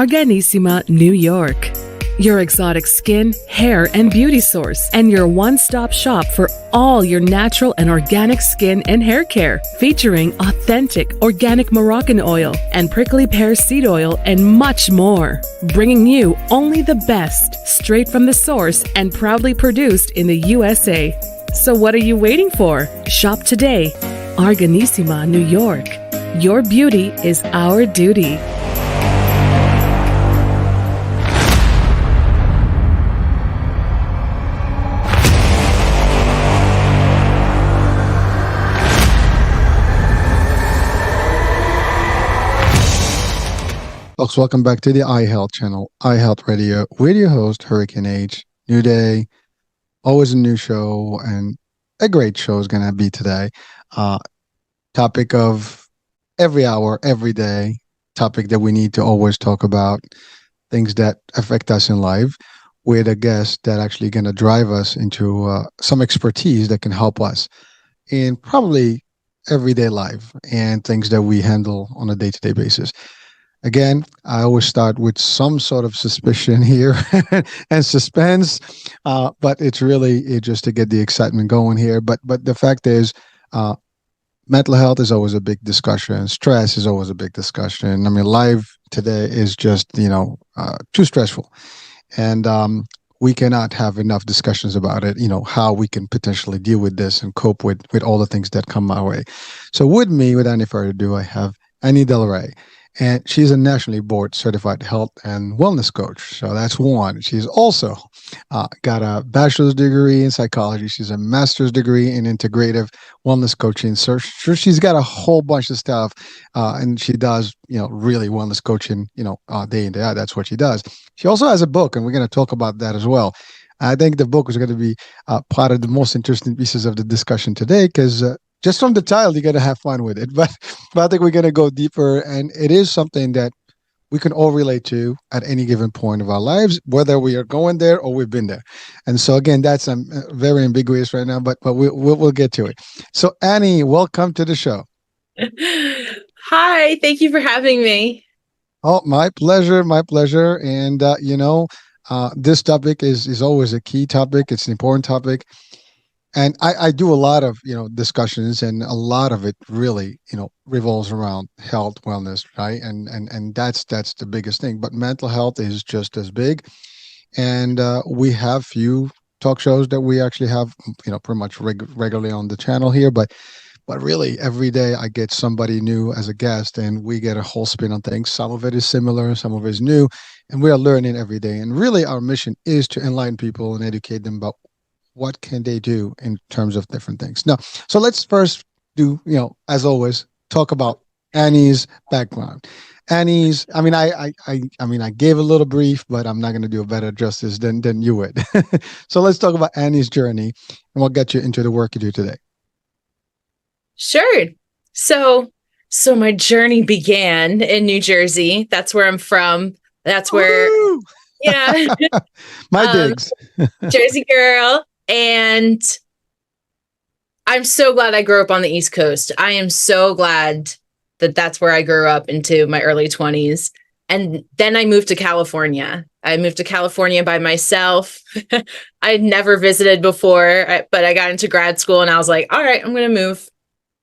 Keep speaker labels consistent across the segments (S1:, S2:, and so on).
S1: Organissima, New York. Your exotic skin, hair, and beauty source, and your one-stop shop for all your natural and organic skin and hair care, featuring authentic organic Moroccan oil and prickly pear seed oil and much more. Bringing you only the best, straight from the source and proudly produced in the USA. So what are you waiting for? Shop today. Organissima, New York. Your beauty is our duty.
S2: Folks, welcome back to the iHealth channel, iHealth Radio, with your host, Hurricane H. New day, always a new show, and a great show is going to be today. Topic of every hour, every day, topic that we need to always talk about, things that affect us in life, with a guest that actually going to drive us into some expertise that can help us in probably everyday life and things that we handle on a day-to-day basis. Again, I always start with some sort of suspicion here and suspense, but it's really just to get the excitement going here. But the fact is, mental health is always a big discussion. Stress is always a big discussion. I mean, life today is just, too stressful. And we cannot have enough discussions about it, how we can potentially deal with this and cope with all the things that come our way. So with me, without any further ado, I have Annie Delre. And she's a nationally board certified health and wellness coach. So that's one. She's also got a bachelor's degree in psychology. She's a master's degree in integrative wellness coaching. So she's got a whole bunch of stuff. And she does, really wellness coaching, day in, day out. That's what she does. She also has a book, and we're going to talk about that as well. I think the book is going to be part of the most interesting pieces of the discussion today, because just from the title, you got to have fun with it. But I think we're going to go deeper, and it is something that we can all relate to at any given point of our lives, whether we are going there or we've been there. And so, again, that's very ambiguous right now, but we'll get to it. So, Annie, welcome to the show.
S3: Hi, thank you for having me.
S2: Oh, my pleasure, my pleasure. And, this topic is always a key topic. It's an important topic. And I do a lot of, discussions, and a lot of it really, revolves around health, wellness, right? And that's the biggest thing. But mental health is just as big. And we have few talk shows that we actually have, pretty much regularly on the channel here. But really, every day I get somebody new as a guest, and we get a whole spin on things. Some of it is similar, some of it is new, and we are learning every day. And really, our mission is to enlighten people and educate them about what can they do in terms of different things. Now, so let's first do, as always, talk about Annie's background. I gave a little brief, but I'm not going to do a better justice than you would. So let's talk about Annie's journey and what got you into the work you do today.
S3: Sure. So my journey began in New Jersey. That's where I'm from. That's where,
S2: Woo!
S3: yeah,
S2: My digs.
S3: Jersey girl. And I'm so glad I grew up on the East Coast. I am so glad that that's where I grew up into my early 20s. And then I moved to California. I moved to California by myself. I had never visited before, but I got into grad school and I was like, all right, I'm going to move.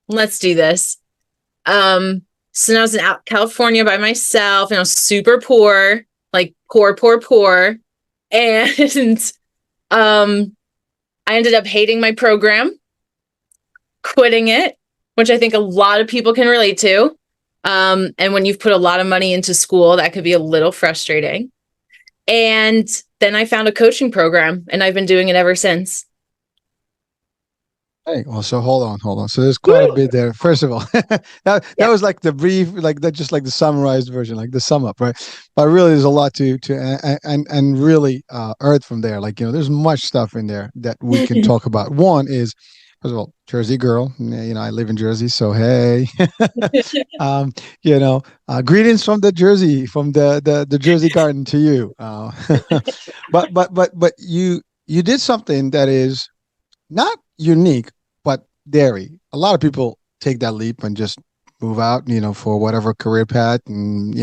S3: Let's do this. So now I was in California by myself, and I was super poor, like poor. And I ended up hating my program, quitting it, which I think a lot of people can relate to. And when you've put a lot of money into school, that could be a little frustrating. And then I found a coaching program, and I've been doing it ever since.
S2: Hey, well, so hold on. So there's quite a bit there. First of all, that was like the brief, like that, just like the summarized version, like the sum up, right? But really, there's a lot to and really earth from there. Like, there's much stuff in there that we can talk about. One is, first of all, Jersey girl. I live in Jersey, so hey, greetings from the Jersey, from the Jersey Garden to you. But you did something that is not unique, but dairy. A lot of people take that leap and just move out, for whatever career path, and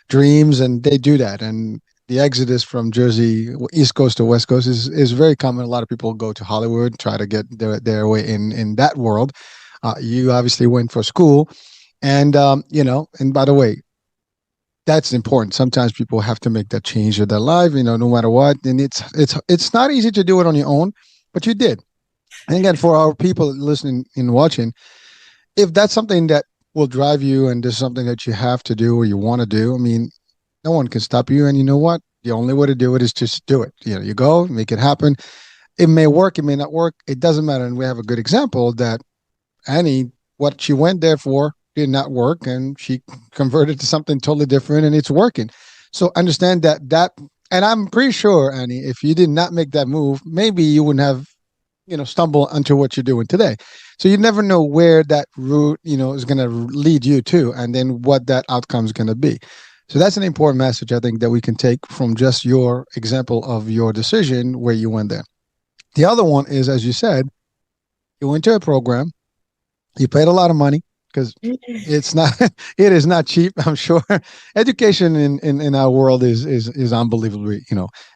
S2: dreams, and they do that. And the exodus from Jersey, East Coast to West Coast is very common. A lot of people go to Hollywood, try to get their way in that world. You obviously went for school, and and by the way, that's important. Sometimes people have to make that change in their life, no matter what. And it's not easy to do it on your own, but you did. And again, for our people listening and watching, if that's something that will drive you and there's something that you have to do or you want to do, I mean, no one can stop you. And you know what? The only way to do it is just do it. You go, make it happen. It may work, it may not work. It doesn't matter. And we have a good example that Annie, what she went there for did not work, and she converted to something totally different, and it's working. So understand that, and I'm pretty sure, Annie, if you did not make that move, maybe you wouldn't have, stumbled onto what you're doing today. So you never know where that route, is going to lead you to, and then what that outcome is going to be. So that's an important message, I think, that we can take from just your example of your decision where you went there. The other one is, as you said, you went to a program, you paid a lot of money, because it is not cheap. I'm sure education in our world is unbelievably,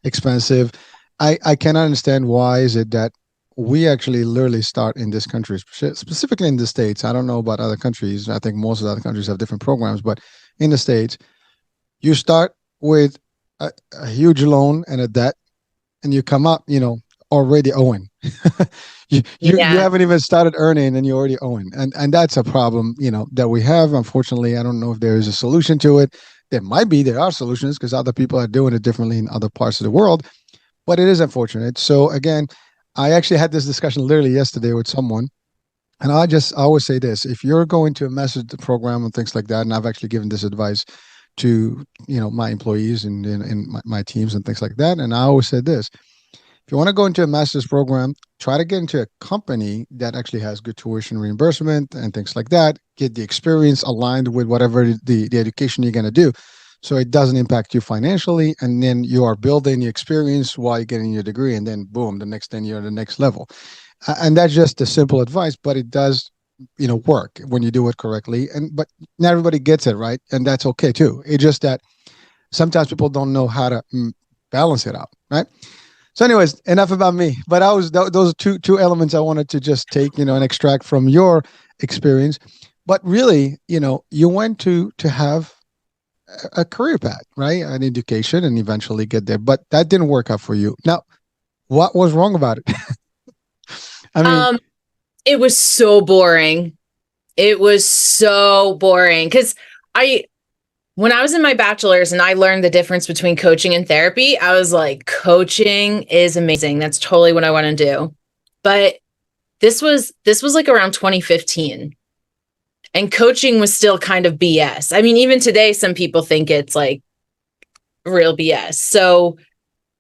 S2: expensive. I cannot understand why is it that we actually literally start in this country, specifically in the States. I don't know about other countries. I think most of the other countries have different programs, but in the States, you start with a huge loan and a debt, and you come up, already owing. You haven't even started earning and you're already owing. And that's a problem, that we have. Unfortunately, I don't know if there is a solution to it. There are solutions because other people are doing it differently in other parts of the world, but it is unfortunate. So again, I actually had this discussion literally yesterday with someone, and I always say this: if you're going to a master's program and things like that, and I've actually given this advice to, my employees and my teams and things like that. And I always said this: if you want to go into a master's program, try to get into a company that actually has good tuition reimbursement and things like that. Get the experience aligned with whatever the education you're going to do, so it doesn't impact you financially. And then you are building the experience while you're getting your degree. And then boom, the next 10 you're at the next level. And that's just a simple advice, but it does, work when you do it correctly. But not everybody gets it right. And that's okay too. It's just that sometimes people don't know how to balance it out. Right. So anyways, enough about me, but those are two elements I wanted to just take, and extract from your experience. But really, you went to have a career path, right? An education, and eventually get there, but that didn't work out for you. Now, what was wrong about it? I mean,
S3: it was so boring. It was so boring because when I was in my bachelor's and I learned the difference between coaching and therapy, I was like, coaching is amazing. That's totally what I want to do. But this was like around 2015. And coaching was still kind of BS. I mean, even today, some people think it's like real BS. So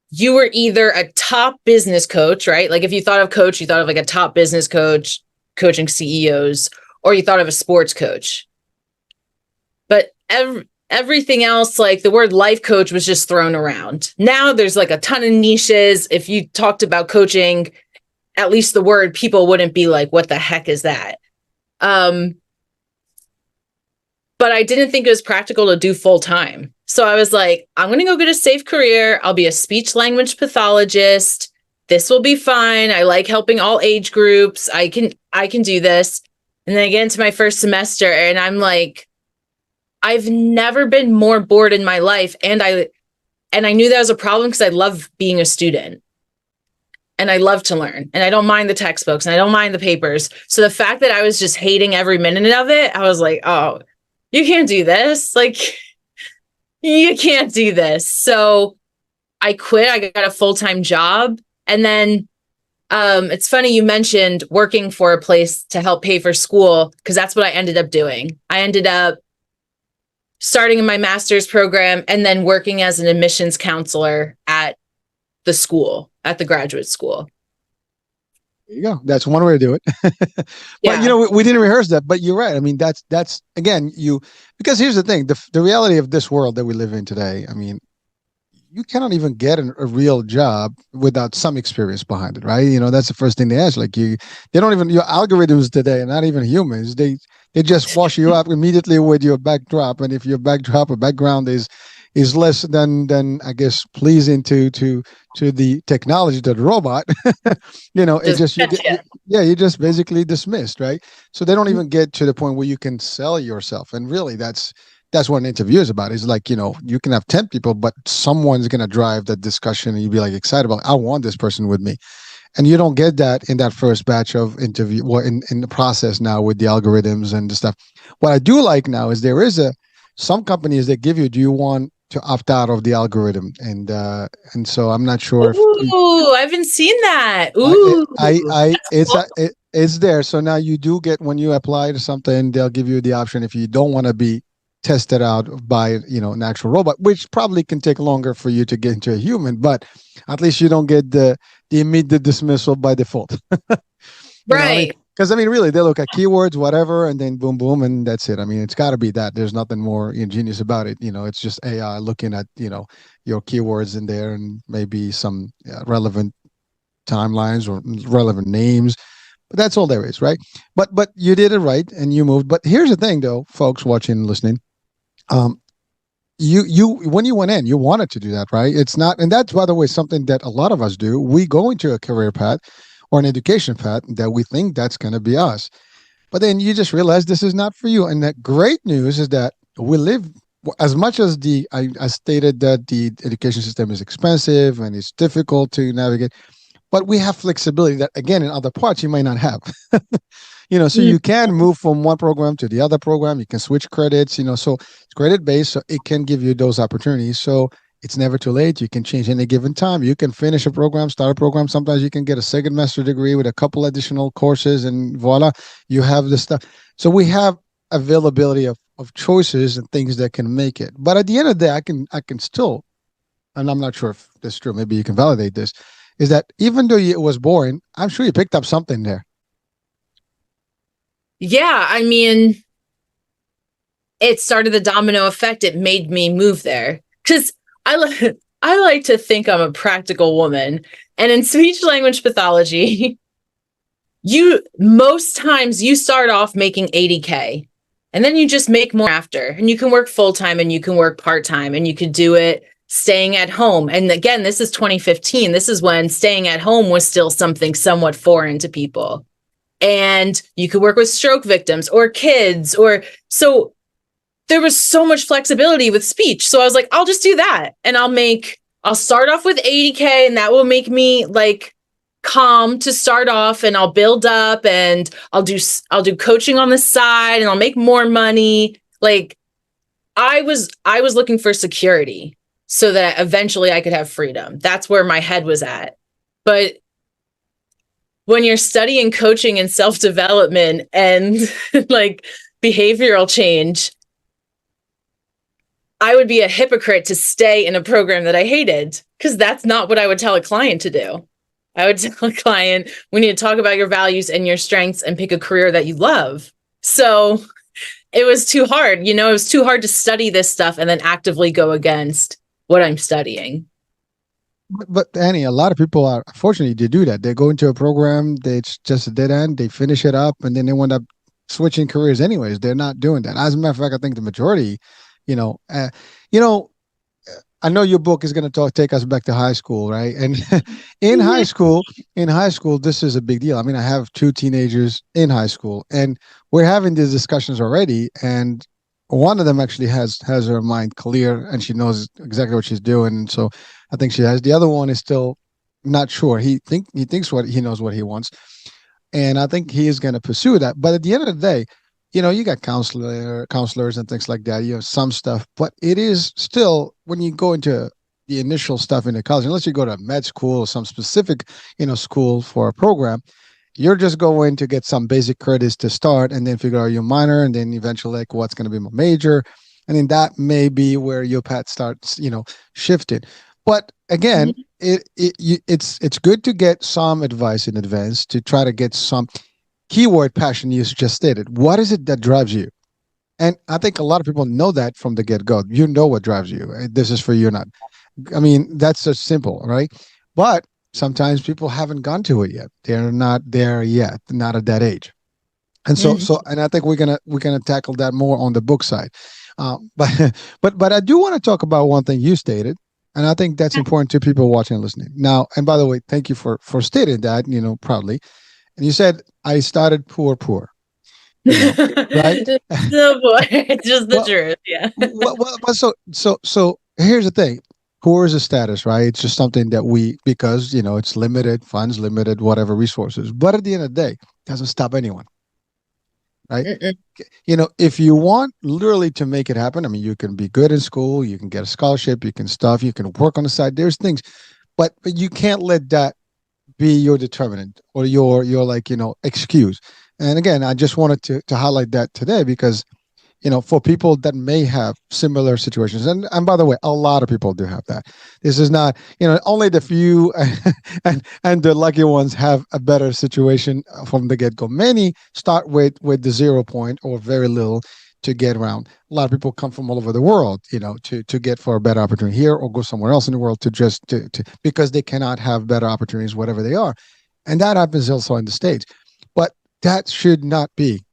S3: you were either a top business coach, right? Like if you thought of coach, you thought of like a top business coach, coaching CEOs, or you thought of a sports coach. But everything else, like the word life coach was just thrown around. Now there's like a ton of niches. If you talked about coaching, at least the word, people wouldn't be like, what the heck is that? But I didn't think it was practical to do full time. So I was like, I'm going to go get a safe career. I'll be a speech language pathologist. This will be fine. I like helping all age groups. I can do this. And then I get into my first semester and I'm like, I've never been more bored in my life. And I knew that was a problem because I love being a student. And I love to learn. And I don't mind the textbooks and I don't mind the papers. So the fact that I was just hating every minute of it, I was like, oh, you can't do this. Like, you can't do this. So I quit. I got a full-time job. And then it's funny you mentioned working for a place to help pay for school, because that's what I ended up doing. I ended up starting in my master's program and then working as an admissions counselor at the school, at the graduate school.
S2: There you go. That's one way to do it. But,
S3: Yeah.
S2: we didn't rehearse that, but you're right. I mean, that's again, because here's the thing, the reality of this world that we live in today. I mean, you cannot even get a real job without some experience behind it, right? That's the first thing they ask. Like they don't even, your algorithms today are not even humans. They They just wash you up immediately with your backdrop, and if your backdrop or background is less than I guess pleasing to the technology, to the robot, it
S3: Just
S2: just
S3: gotcha.
S2: you just basically dismissed, right? So they don't even get to the point where you can sell yourself, and really that's what an interview is about. It's like, you can have 10 people, but someone's going to drive that discussion and you'll be like excited about, I want this person with me. And you don't get that in that first batch of interview, well, in the process now with the algorithms and the stuff. What I do like now is there is some companies that give you, do you want to opt out of the algorithm? And so I'm not sure if
S3: Ooh, I haven't seen that.
S2: I
S3: Ooh,
S2: it's there. So now you do get, when you apply to something, they'll give you the option if you don't want to be tested out by an actual robot, which probably can take longer for you to get into a human, but at least you don't get the immediate dismissal by default. You know what I mean?
S3: right.
S2: Because really, they look at keywords, whatever, and then boom, boom, and that's it. I mean, it's got to be that. There's nothing more ingenious about it. It's just AI looking at your keywords in there and maybe some relevant timelines or relevant names. But that's all there is, right? But you did it right and you moved. But here's the thing, though, folks watching, listening. You when you went in, you wanted to do that, right? It's not, and that's, by the way, something that a lot of us do. We go into a career path or an education path that we think that's going to be us, but then you just realize this is not for you. And the great news is that we live, as much as I stated that the education system is expensive and it's difficult to navigate, but we have flexibility that, again, in other parts you might not have. So you can move from one program to the other program. You can switch credits, so it's credit based, so it can give you those opportunities. So it's never too late. You can change any given time. You can finish a program, start a program. Sometimes you can get a second master degree with a couple additional courses, and voila, you have the stuff. So we have availability of choices and things that can make it. But at the end of the day, I can still, and I'm not sure if this is true, maybe you can validate this, is that even though it was boring, I'm sure you picked up something there.
S3: Yeah, I mean, it started the domino effect. It made me move there because I like to think I'm a practical woman. And in speech language pathology, most times you start off making 80K and then you just make more after, and you can work full time and you can work part time and you could do it staying at home. And again, this is 2015. This is when staying at home was still something somewhat foreign to people. And you could work with stroke victims or kids, so there was so much flexibility with speech. So I was like, I'll just do that. And I'll start off with 80K, and that will make me like calm to start off, and I'll build up, and I'll do coaching on the side, and I'll make more money. Like I was looking for security so that eventually I could have freedom. That's where my head was at. But when you're studying coaching and self-development and like behavioral change, I would be a hypocrite to stay in a program that I hated, because that's not what I would tell a client to do. I would tell a client, we need to talk about your values and your strengths and pick a career that you love. So it was too hard. It was too hard to study this stuff and then actively go against what I'm studying.
S2: But Annie, a lot of people are, unfortunately, they do that. They go into a program, it's just a dead end, they finish it up, and then they end up switching careers anyways. They're not doing that. As a matter of fact, I think the majority, I know your book is going to take us back to high school, right? And in high school, this is a big deal. I mean, I have two teenagers in high school, and we're having these discussions already. And one of them actually has her mind clear, and she knows exactly what she's doing. And so I think she has. The other one is still not sure. He thinks he knows what he wants, and I think he is going to pursue that. But at the end of the day, you got counselors and things like that. You have some stuff, but it is still, when you go into the initial stuff in the college, unless you go to med school or some specific, school for a program, you're just going to get some basic credits to start, and then figure out your minor, and then eventually like what's going to be my major, and then that may be where your path starts, shifting. But again, it's good to get some advice in advance to try to get some keyword passion you just stated. What is it that drives you? And I think a lot of people know that from the get-go. You know what drives you. This is for you, not. I mean, that's just simple, right? But sometimes people haven't gone to it yet. They're not there yet, not at that age. And
S3: Mhm.
S2: and I think we're gonna tackle that more on the book side. But but I do want to talk about one thing you stated, and I think that's important to people watching and listening. Now, and by the way, thank you for stating that, proudly. And you said I started poor, right?
S3: So boy, it's just the
S2: Well,
S3: truth. Yeah.
S2: well, so here's the thing. Poor is a status, right? It's just something that because it's limited funds, limited whatever resources. But at the end of the day, it doesn't stop anyone, right?
S3: Mm-mm.
S2: If you want literally to make it happen, I mean, you can be good in school, you can get a scholarship, you can work on the side. There's things, but you can't let that be your determinant or your like excuse. And again, I just wanted to highlight that today because for people that may have similar situations. And by the way, a lot of people do have that. This is not, only the few and the lucky ones have a better situation from the get go. Many start with the 0 point or very little to get around. A lot of people come from all over the world, to get for a better opportunity here or go somewhere else in the world to because they cannot have better opportunities, whatever they are. And that happens also in the States. But that should not be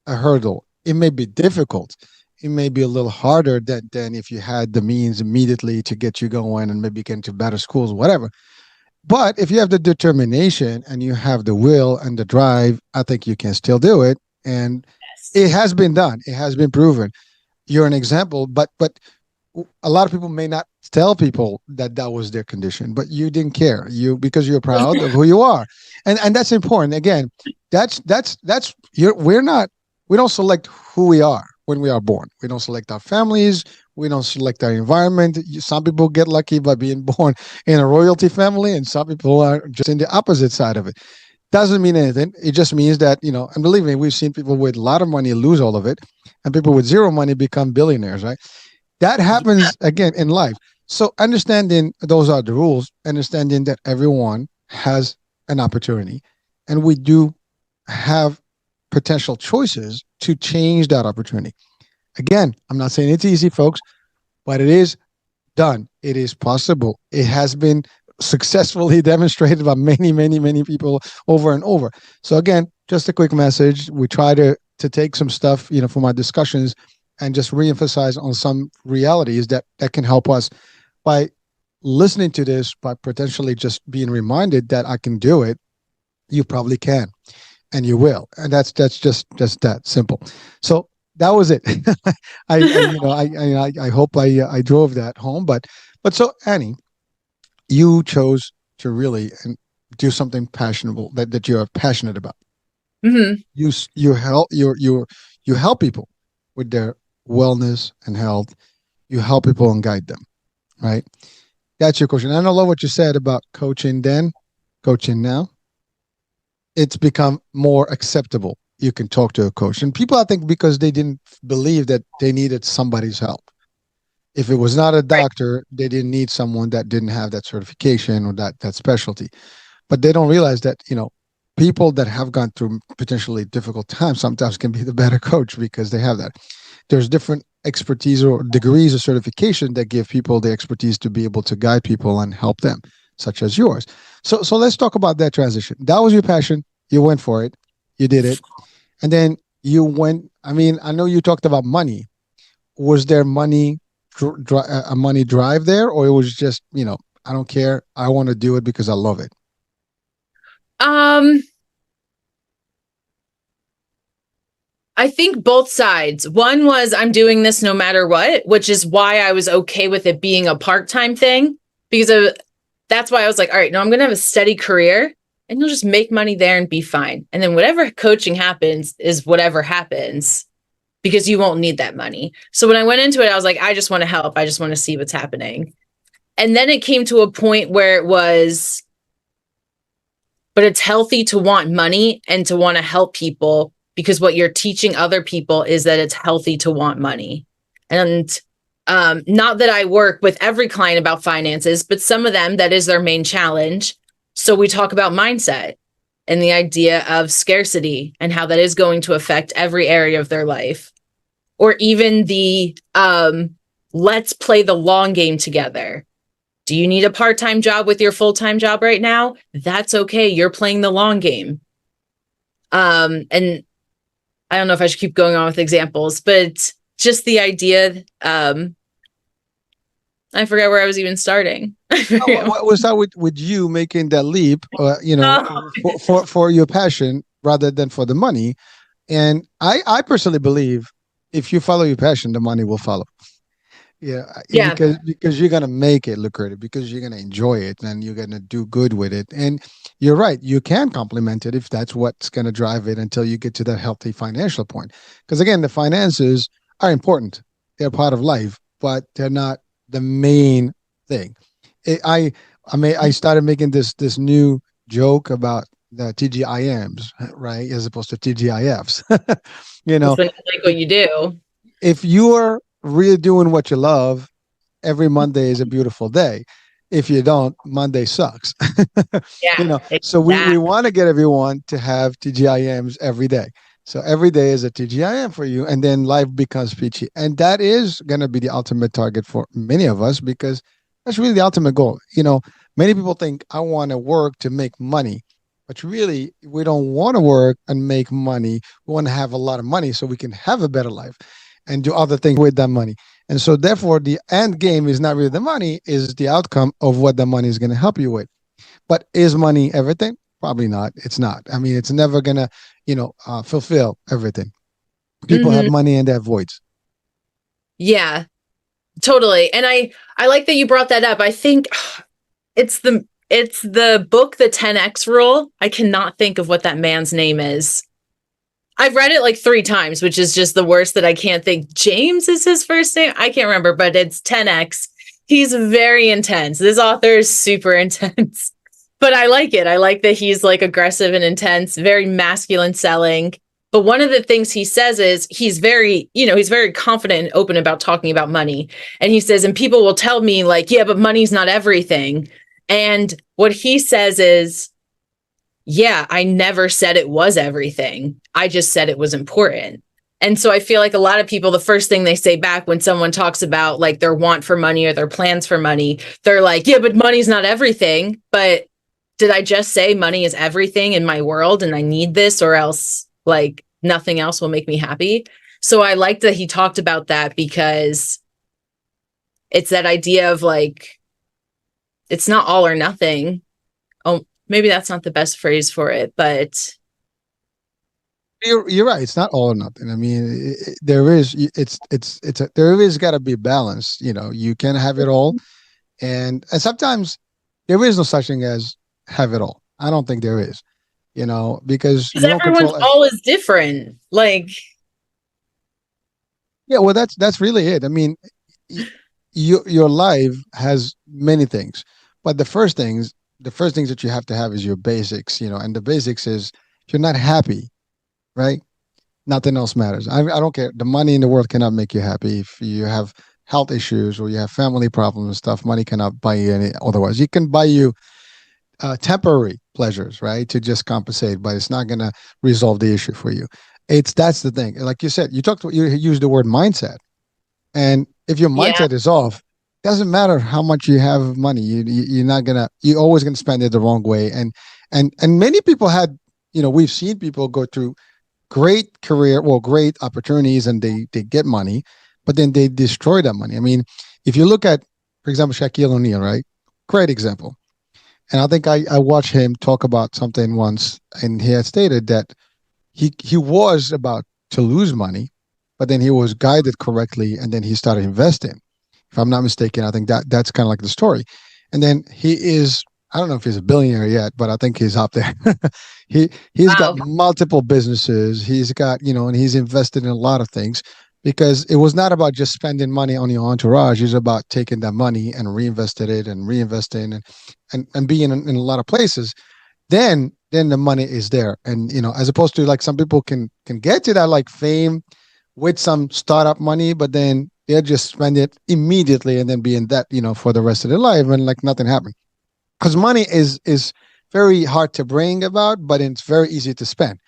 S2: a hurdle. It may be difficult. It may be a little harder than if you had the means immediately to get you going and maybe get into better schools, whatever. But if you have the determination and you have the will and the drive, I think you can still do it. And
S3: Yes.
S2: it has been done. It has been proven. You're an example, but a lot of people may not tell people that that was their condition, but you didn't care. Because you're proud of who you are, and that's important. Again, that's we don't select who we are when we are born. We don't select our families. We don't select our environment. Some people get lucky by being born in a royalty family, and some people are just in the opposite side of it. Doesn't mean anything. It just means that, and believe me, we've seen people with a lot of money lose all of it, and people with zero money become billionaires, right? That happens again in life. So understanding those are the rules, understanding that everyone has an opportunity, and we do have potential choices to change that opportunity. Again, I'm not saying it's easy, folks, but it is done. It is possible. It has been successfully demonstrated by many, many, many people over and over. So again, just a quick message. We try to take some stuff, from our discussions and just reemphasize on some realities that can help us by listening to this, by potentially just being reminded that I can do it. You probably can, and you will, and that's just that simple. So that was it. I hope I drove that home, but so Annie, you chose to really and do something passionable that you're passionate about.
S3: Hmm.
S2: You help people with their wellness and health. You help people and guide them, right? That's your question. And I love what you said about coaching then, coaching now. It's become more acceptable. You can talk to a coach. And people, I think, because they didn't believe that they needed somebody's help. If it was not a
S3: Right.
S2: doctor, they didn't need someone that didn't have that certification or that specialty. But they don't realize that, people that have gone through potentially difficult times sometimes can be the better coach because they have that. There's different expertise or degrees of certification that give people the expertise to be able to guide people and help them, such as yours. So let's talk about that transition. That was your passion. You went for it. You did it. And then you went, I mean, I know you talked about money. Was there a money drive there, or it was just, I don't care. I want to do it because I love it.
S3: Um, I think both sides. One was I'm doing this no matter what, which is why I was okay with it being a part-time thing because that's why I was like, all right, no, I'm going to have a steady career and you'll just make money there and be fine. And then whatever coaching happens is whatever happens because you won't need that money. So when I went into it, I was like, I just want to help. I just want to see what's happening. And then it came to a point where it was, but it's healthy to want money and to want to help people because what you're teaching other people is that it's healthy to want money. And not that I work with every client about finances, but some of them, that is their main challenge. So we talk about mindset and the idea of scarcity and how that is going to affect every area of their life. Or even the let's play the long game together. Do you need a part-time job with your full-time job right now? That's okay. You're playing the long game. And I don't know if I should keep going on with examples, but just the idea, I forget where I was even starting.
S2: What was that with you making that leap,
S3: Oh,
S2: for your passion rather than for the money? And I personally believe if you follow your passion, the money will follow. Yeah,
S3: yeah.
S2: because you're gonna make it lucrative, because you're gonna enjoy it and you're gonna do good with it. And you're right, you can complement it if that's what's gonna drive it until you get to that healthy financial point. Because again, the finances are important; they're part of life, but they're not the main thing. It, I started making this new joke about the TGIMs, right, as opposed to TGIFs. you know,
S3: Listen, like what you do.
S2: if you're really doing what you love, every Monday is a beautiful day. If you don't, Monday sucks.
S3: Yeah,
S2: So we
S3: exactly.
S2: want to get everyone to have TGIMs every day. So every day is a TGIM for you, and then life becomes peachy. And that is going to be the ultimate target for many of us, because that's really the ultimate goal. Many people think I want to work to make money, but really we don't want to work and make money. We want to have a lot of money so we can have a better life and do other things with that money. And so therefore the end game is not really the money, is the outcome of what the money is going to help you with. But is money everything? Probably not. It's not. I mean, it's never going to, fulfill everything. People have
S3: Hmm.
S2: money and they have voids.
S3: Yeah, totally. And I like that you brought that up. I think it's the book, The 10X Rule. I cannot think of what that man's name is. I've read it like 3 times, which is just the worst that I can't think. James is his first name. I can't remember, but it's 10X. He's very intense. This author is super intense, but I like it. I like that he's like aggressive and intense, very masculine selling. But one of the things he says is he's very confident and open about talking about money. And he says, and people will tell me like, yeah, but money's not everything. And what he says is, yeah, I never said it was everything. I just said it was important. And so I feel like a lot of people, the first thing they say back when someone talks about like their want for money or their plans for money, they're like, yeah, but money's not everything. But did I just say money is everything in my world and I need this, or else like nothing else will make me happy? So I like that he talked about that, because it's that idea of like, it's not all or nothing. Oh, maybe that's not the best phrase for it, but
S2: You're right. It's not all or nothing. I mean, there is there is got to be balance. You can have it all, and sometimes there is no such thing as have it all. I don't think there is. Because
S3: because
S2: you don't
S3: everyone's
S2: control.
S3: all is different. Like,
S2: Yeah, well, that's really it. I mean, your life has many things, but the first things that you have to have is your basics. And the basics is if you're not happy, right? Nothing else matters. I don't care. The money in the world cannot make you happy. If you have health issues or you have family problems and stuff, money cannot buy you any otherwise. You can buy you temporary pleasures, right, to just compensate, but it's not going to resolve the issue for you. That's the thing. Like you said, you used the word mindset, and if your
S3: yeah,
S2: mindset is off, doesn't matter how much you have money. You're not gonna. You're always gonna spend it the wrong way. And many people had. We've seen people go through great opportunities, and they get money, but then they destroy that money. I mean, if you look at, for example, Shaquille O'Neal, right? Great example. And I think I watched him talk about something once, and he had stated that he was about to lose money, but then he was guided correctly, and then he started investing. If I'm not mistaken, I think that's kind of like the story. And then he is, I don't know if he's a billionaire yet, but I think he's up there. He's got
S3: wow,
S2: multiple businesses. He's got, and he's invested in a lot of things, because it was not about just spending money on your entourage. It's about taking that money and reinvested it and reinvesting and being in a lot of places. Then the money is there. And as opposed to like some people can get to that like fame with some startup money, but then they'll just spend it immediately and then be in debt, for the rest of their life, and like nothing happened. Because money is very hard to bring about, but it's very easy to spend.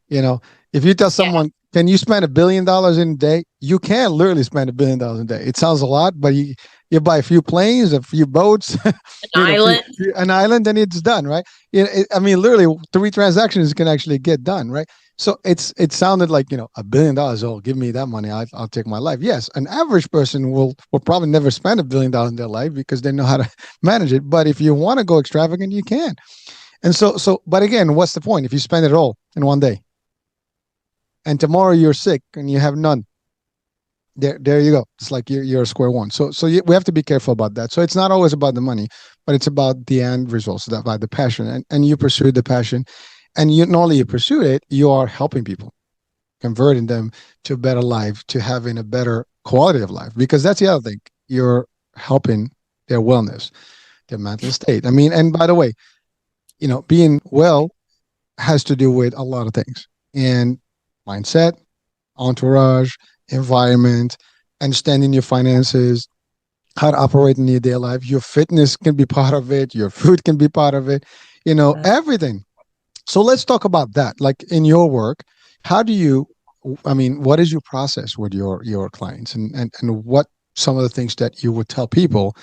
S2: If you tell
S3: yeah,
S2: someone can you spend $1 billion in a day? You can literally spend $1 billion in a day. It sounds a lot, but you buy a few planes, a few boats,
S3: An island.
S2: an island, and it's done, right? I mean, literally 3 transactions can actually get done, right? So it sounded like, $1 billion. Oh, give me that money. I'll take my life. Yes, an average person will probably never spend $1 billion in their life because they know how to manage it. But if you want to go extravagant, you can. And but again, what's the point if you spend it all in one day? And tomorrow you're sick and you have none. There you go. It's like you're square one. So we have to be careful about that. So it's not always about the money, but it's about the end results, about the passion. And you pursue the passion, and not only you pursue it, you are helping people, converting them to a better life, to having a better quality of life. Because that's the other thing. You're helping their wellness, their mental state. I mean, and by the way, being well has to do with a lot of things. And mindset, entourage, environment, understanding your finances, how to operate in your daily life. Your fitness can be part of it. Your food can be part of it, everything. So let's talk about that. Like in your work, what is your process with your clients, and what some of the things that you would tell people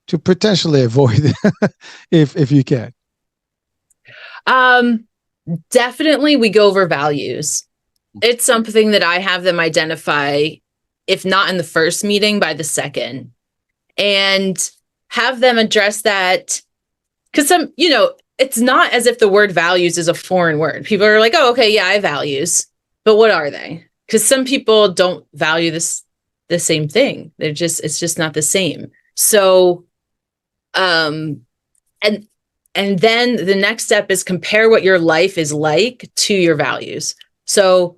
S2: to potentially avoid if you can?
S3: Definitely we go over values. It's something that I have them identify, if not in the first meeting, by the second, and have them address that. Because it's not as if the word values is a foreign word. People are like, oh, okay, yeah, I have values. But what are they? Because some people don't value the same thing. It's just not the same. So, and then the next step is compare what your life is like to your values. So,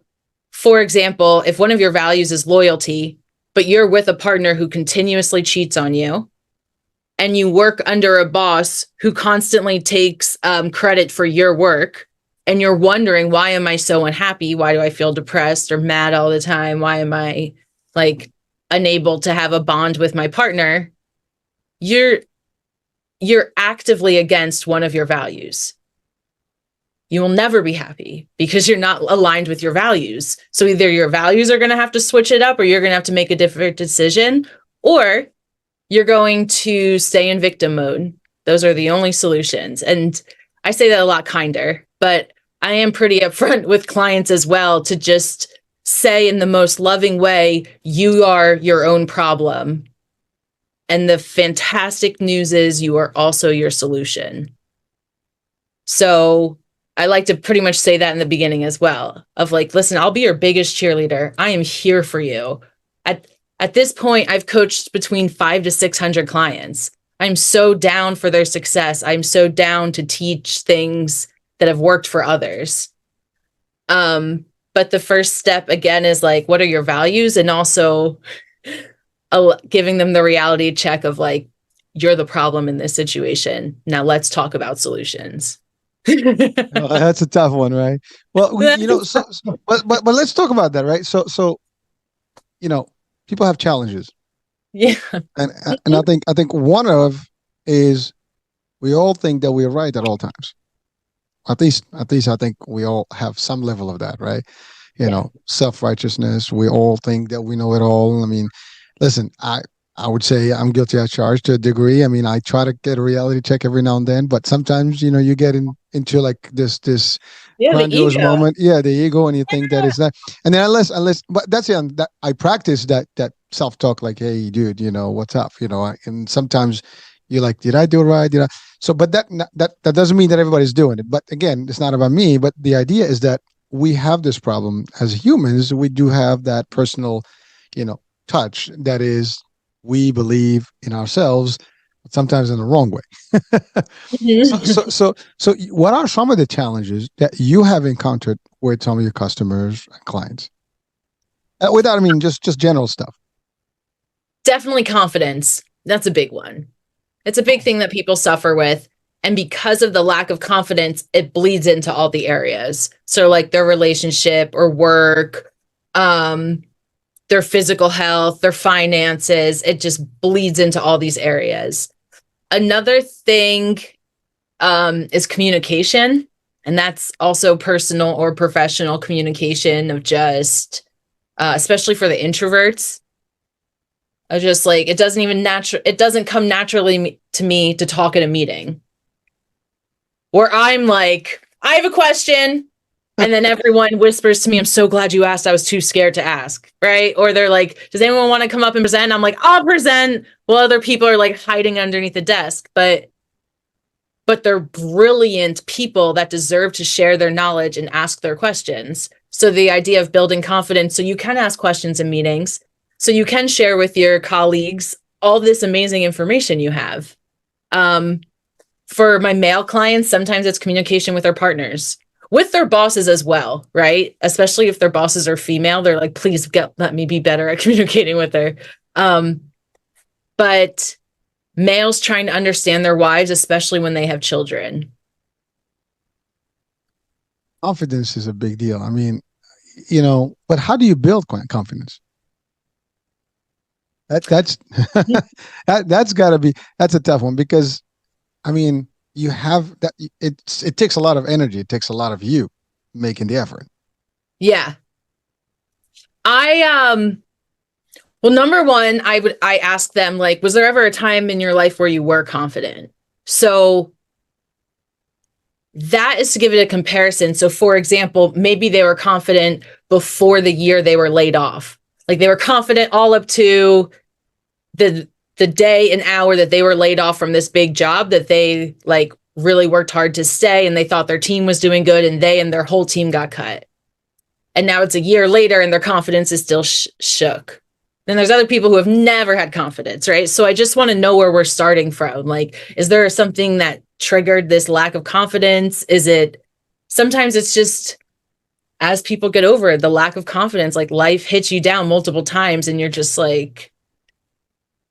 S3: for example, if one of your values is loyalty, but you're with a partner who continuously cheats on you, and you work under a boss who constantly takes credit for your work, and you're wondering, why am I so unhappy? Why do I feel depressed or mad all the time? Why am I unable to have a bond with my partner? You're actively against one of your values. You will never be happy because you're not aligned with your values. So either your values are going to have to switch it up, or you're going to have to make a different decision, or you're going to stay in victim mode. Those are the only solutions. And I say that a lot kinder, but I am pretty upfront with clients as well, to just say in the most loving way, you are your own problem. And the fantastic news is you are also your solution. So I like to pretty much say that in the beginning as well, of like, listen, I'll be your biggest cheerleader. I am here for you. At this point, I've coached between 500 to 600 clients. I'm so down for their success. I'm so down to teach things that have worked for others. But the first step, again, is like, what are your values? And also giving them the reality check of like, you're the problem in this situation. Now let's talk about solutions.
S2: Oh, that's a tough one, right? Well, but let's talk about that, right? So people have challenges.
S3: Yeah.
S2: And I think one of is we all think that we're right at all times. At least I think we all have some level of that, right? Self-righteousness. We all think that we know it all. I mean, listen, I would say I'm guilty as charged to a degree. I mean, I try to get a reality check every now and then, but sometimes, you get into like this grandiose moment. Yeah, the ego, and you think that it's not. And then unless, but that's it. That I practice that self-talk, like, hey, dude, what's up? And sometimes you're like, did I do it right? Did I? So, but that doesn't mean that everybody's doing it. But again, it's not about me. But the idea is that we have this problem as humans. We do have that personal, touch that is, we believe in ourselves, but sometimes in the wrong way.
S3: Mm-hmm.
S2: So what are some of the challenges that you have encountered with some of your customers and clients? Without, just general stuff.
S3: Definitely confidence. That's a big one. It's a big thing that people suffer with. And because of the lack of confidence, it bleeds into all the areas. So like their relationship or work, their physical health, their finances, it just bleeds into all these areas. Another thing is communication And that's also personal or professional communication of just, especially for the introverts, of just like, it doesn't come naturally to me to talk at a meeting where I'm like, I have a question. And then everyone whispers to me, I'm so glad you asked. I was too scared to ask. Right. Or they're like, does anyone want to come up and present? I'm like, I'll present. Well, other people are like hiding underneath the desk, but they're brilliant people that deserve to share their knowledge and ask their questions. So the idea of building confidence, so you can ask questions in meetings, so you can share with your colleagues all this amazing information you have. For my male clients, sometimes it's communication with their partners, with their bosses as well, right? Especially if their bosses are female, they're like, please let me be better at communicating with her. But males trying to understand their wives, especially when they have children.
S2: Confidence is a big deal. I mean, but how do you build confidence? That's that's got to be, that's a tough one, because I mean, you have that, it takes a lot of energy. It takes a lot of you making the effort.
S3: Yeah. Well, number one, I ask them, like, was there ever a time in your life where you were confident? So that is to give it a comparison. So for example, maybe they were confident before the year they were laid off. Like they were confident all up to the day and hour that they were laid off from this big job that they like really worked hard to stay, and they thought their team was doing good, and they and their whole team got cut. And now it's a year later and their confidence is still shook. Then there's other people who have never had confidence, right? So I just want to know where we're starting from. Like, is there something that triggered this lack of confidence? Sometimes it's just, as people get over it, the lack of confidence, like life hits you down multiple times and you're just like,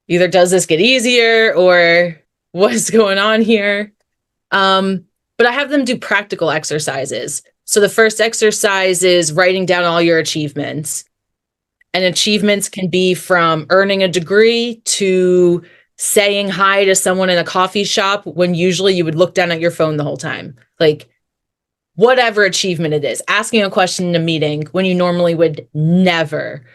S3: either does this get easier or what is going on here? But I have them do practical exercises. So the first exercise is writing down all your achievements. And achievements can be from earning a degree to saying hi to someone in a coffee shop when usually you would look down at your phone the whole time. Like whatever achievement it is, asking a question in a meeting when you normally would never.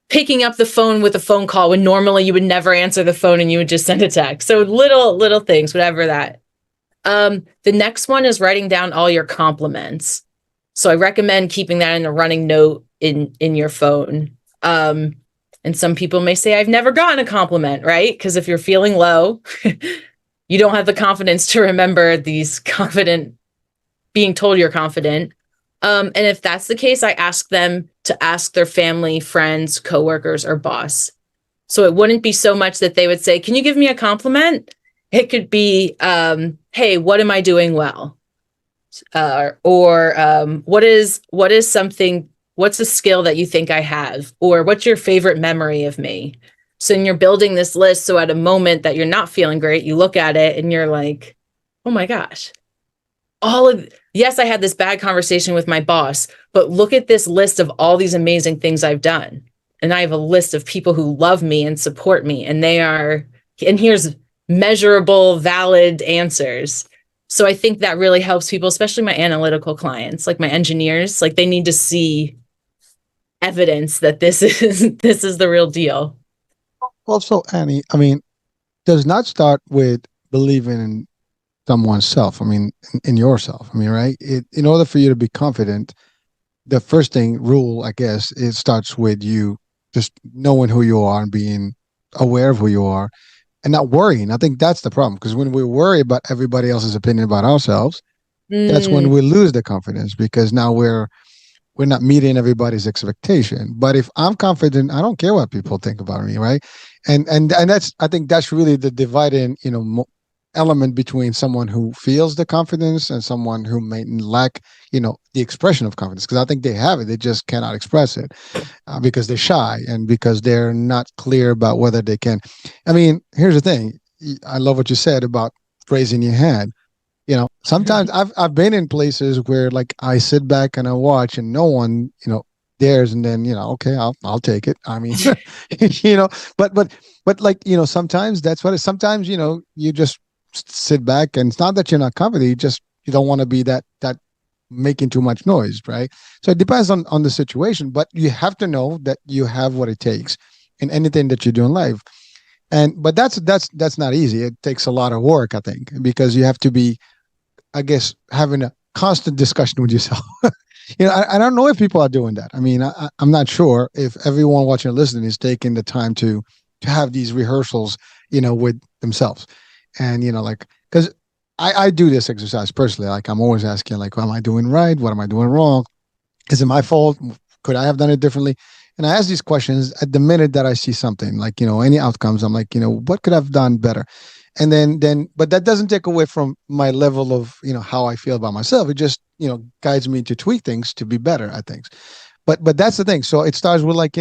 S3: Picking up the phone with a phone call when normally you would never answer the phone and you would just send a text. So little things, whatever that. The next one is writing down all your compliments. So I recommend keeping that in a running note in your phone. And some people may say, I've never gotten a compliment, right? Because if you're feeling low, you don't have the confidence to remember being told you're confident. And if that's the case, I ask them to ask their family, friends, coworkers, or boss. So it wouldn't be so much that they would say, can you give me a compliment? It could be, hey, what am I doing well? What's a skill that you think I have? Or what's your favorite memory of me? So you're building this list. So at a moment that you're not feeling great, you look at it and you're like, oh my gosh, yes, I had this bad conversation with my boss, but look at this list of all these amazing things I've done. And I have a list of people who love me and support me. And here's measurable, valid answers. So I think that really helps people, especially my analytical clients, like my engineers, like they need to see evidence that this is the real deal.
S2: Also, Annie, I mean, does not start with believing in someone's self. I mean, in yourself. I mean, right? In order for you to be confident, the first rule, I guess, it starts with you just knowing who you are and being aware of who you are and not worrying. I think that's the problem, because when we worry about everybody else's opinion about ourselves, that's when we lose the confidence, because now we're not meeting everybody's expectation. But if I'm confident, I don't care what people think about me, right? And that's, I think that's really the dividing, element between someone who feels the confidence and someone who may lack, the expression of confidence. Because I think they have it, they just cannot express it because they're shy and because they're not clear about whether they can. I mean, here's the thing. I love what you said about raising your hand. Sometimes I've been in places where like I sit back and I watch and no one, dares, and then, okay, I'll take it. I mean, but like, sometimes that's what it, sometimes, you just sit back, and it's not that you're not confident, you don't want to be that making too much noise, right? So it depends on the situation, but you have to know that you have what it takes in anything that you do in life. But that's not easy. It takes a lot of work, I think, because you have to be, I guess, having a constant discussion with yourself. I don't know if people are doing that. I mean, I'm not sure if everyone watching or listening is taking the time to have these rehearsals, with themselves. And, like, because I do this exercise personally. Like, I'm always asking, like, what am I doing right? What am I doing wrong? Is it my fault? Could I have done it differently? And I ask these questions at the minute that I see something, like, any outcomes. I'm like, what could I have done better? And but that doesn't take away from my level of, how I feel about myself. It just, guides me to tweak things to be better at things. But that's the thing. So it starts with, like,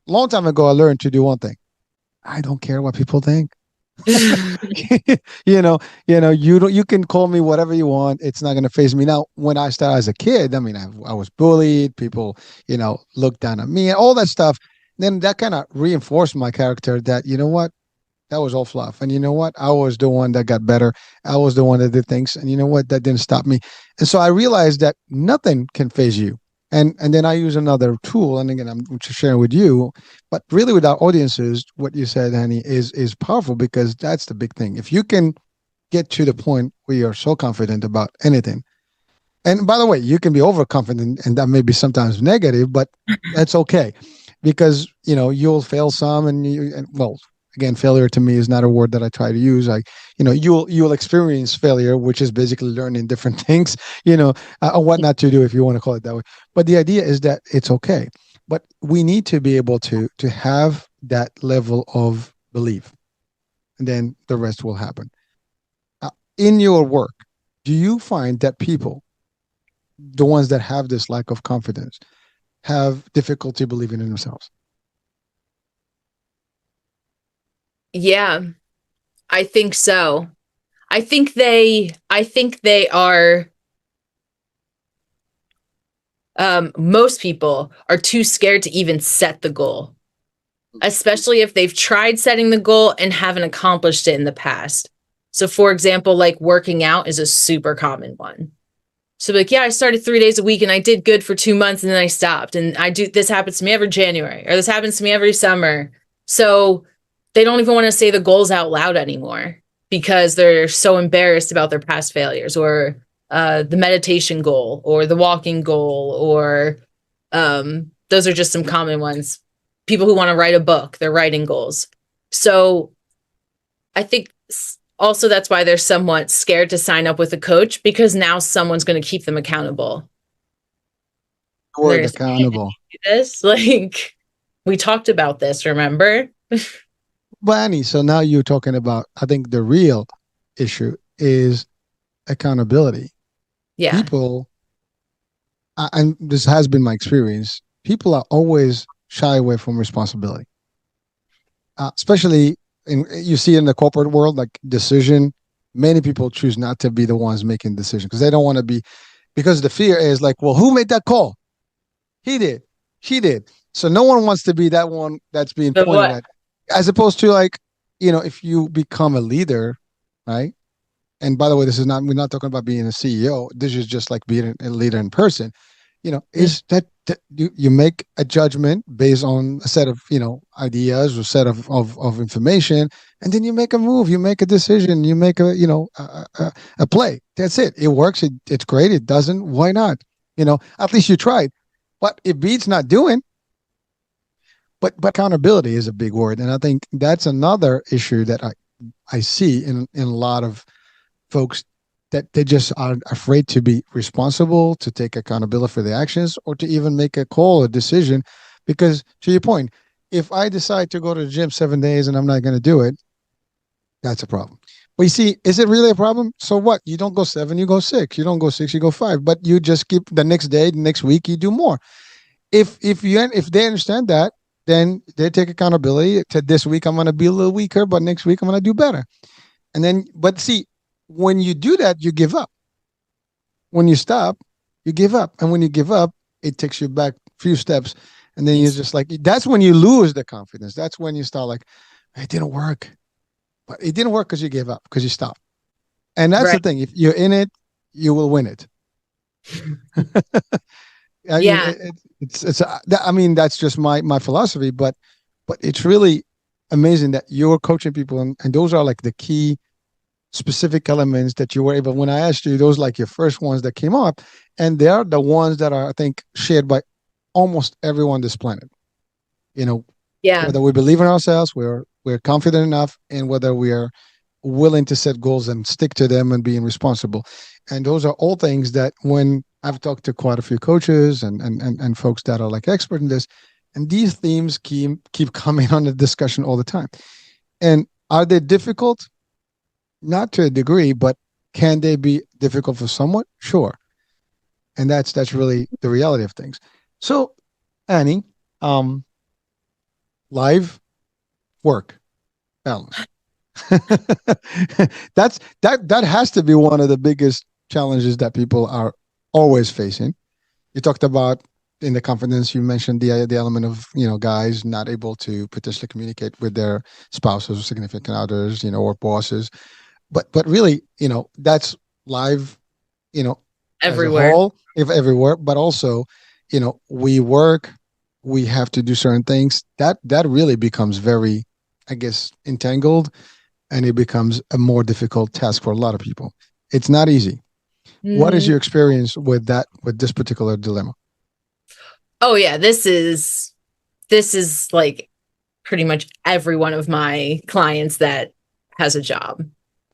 S2: long time ago, I learned to do one thing. I don't care what people think. You can call me whatever you want. It's not going to phase me. Now, when I started as a kid, I mean, I was bullied. People, looked down at me and all that stuff. Then that kind of reinforced my character that, what, that was all fluff. And you know what? I was the one that got better. I was the one that did things. And you know what? That didn't stop me. And so I realized that nothing can phase you. And then I use another tool. And again, I'm just sharing with you, but really with our audiences, what you said, Annie, is powerful, because that's the big thing. If you can get to the point where you're so confident about anything, and by the way, you can be overconfident, and that may be sometimes negative, but that's okay, because, you'll fail some, well, again, failure to me is not a word that I try to use. You'll experience failure, which is basically learning different things, what not to do, if you want to call it that way. But the idea is that it's okay. But we need to be able to have that level of belief, and then the rest will happen. In your work, do you find that people, the ones that have this lack of confidence, have difficulty believing in themselves?
S3: Yeah, I think so. I think they are, most people are too scared to even set the goal, especially if they've tried setting the goal and haven't accomplished it in the past. So, for example, like working out is a super common one. So, like, yeah, I started 3 days a week and I did good for 2 months and then I stopped. And this happens to me every January, or this happens to me every summer. So they don't even want to say the goals out loud anymore because they're so embarrassed about their past failures, or the meditation goal, or the walking goal, or those are just some common ones. People who want to write a book, they're writing goals. So I think also that's why they're somewhat scared to sign up with a coach, because now someone's going to keep them accountable.
S2: Word accountable.
S3: This, like, we talked about this, remember?
S2: Well, Annie, so now you're talking about, I think the real issue is accountability.
S3: Yeah.
S2: People, and this has been my experience, people are always shy away from responsibility. Especially you see in the corporate world, like decision, many people choose not to be the ones making decisions because they don't want to be, because the fear is like, well, who made that call? He did. She did. So no one wants to be that one that's being pointed at. As opposed to, like, if you become a leader, right? And by the way, we're not talking about being a CEO. This is just like being a leader in person. Is that you make a judgment based on a set of, ideas or set of information, and then you make a move, you make a decision, you make a play. That's it. It works. It's great. It doesn't. Why not? At least you tried. But it beats not doing. But accountability is a big word, and I think that's another issue that I see in a lot of folks, that they just are afraid to be responsible, to take accountability for their actions, or to even make a call or decision. Because, to your point, if I decide to go to the gym 7 days and I'm not going to do it, that's a problem. But you see, is it really a problem? So what? You don't go 7, you go 6. You don't go 6, you go 5. But you just keep the next day, the next week, you do more. If they understand that, then they take accountability. To this week, I'm going to be a little weaker, but next week I'm going to do better. And then, but see, when you do that, you give up. When you stop, you give up. And when you give up, it takes you back a few steps. And then you're just like, that's when you lose the confidence. That's when you start like, it didn't work. But it didn't work because you gave up, because you stopped. And that's the
S3: Right.
S2: thing. If you're in it, you will win it. I mean,
S3: Yeah.
S2: I mean, that's just my philosophy, but it's really amazing that you're coaching people, and those are like the key specific elements that you were able. When I asked you, those like your first ones that came up, and they are the ones that are, I think, shared by almost everyone on this planet. You know,
S3: Yeah.
S2: whether we believe in ourselves, we're confident enough, and whether we are willing to set goals and stick to them and being responsible. And those are all things that when I've talked to quite a few coaches and folks that are like expert in this, and these themes keep coming on the discussion all the time. And are they difficult? Not to a degree, but can they be difficult for someone? Sure. And that's really the reality of things. So, Annie, um, live work balance. That has to be one of the biggest challenges that people are always facing. You talked about in the confidence, you mentioned the element of, guys not able to potentially communicate with their spouses or significant others, or bosses. But really, that's live, as a
S3: Everywhere.
S2: whole, if everywhere, but also, we work, we have to do certain things. That really becomes very, I guess, entangled, and it becomes a more difficult task for a lot of people. It's not easy. What is
S3: Mm.
S2: your experience with this particular dilemma?
S3: Oh yeah, this is like pretty much every one of my clients that has a job.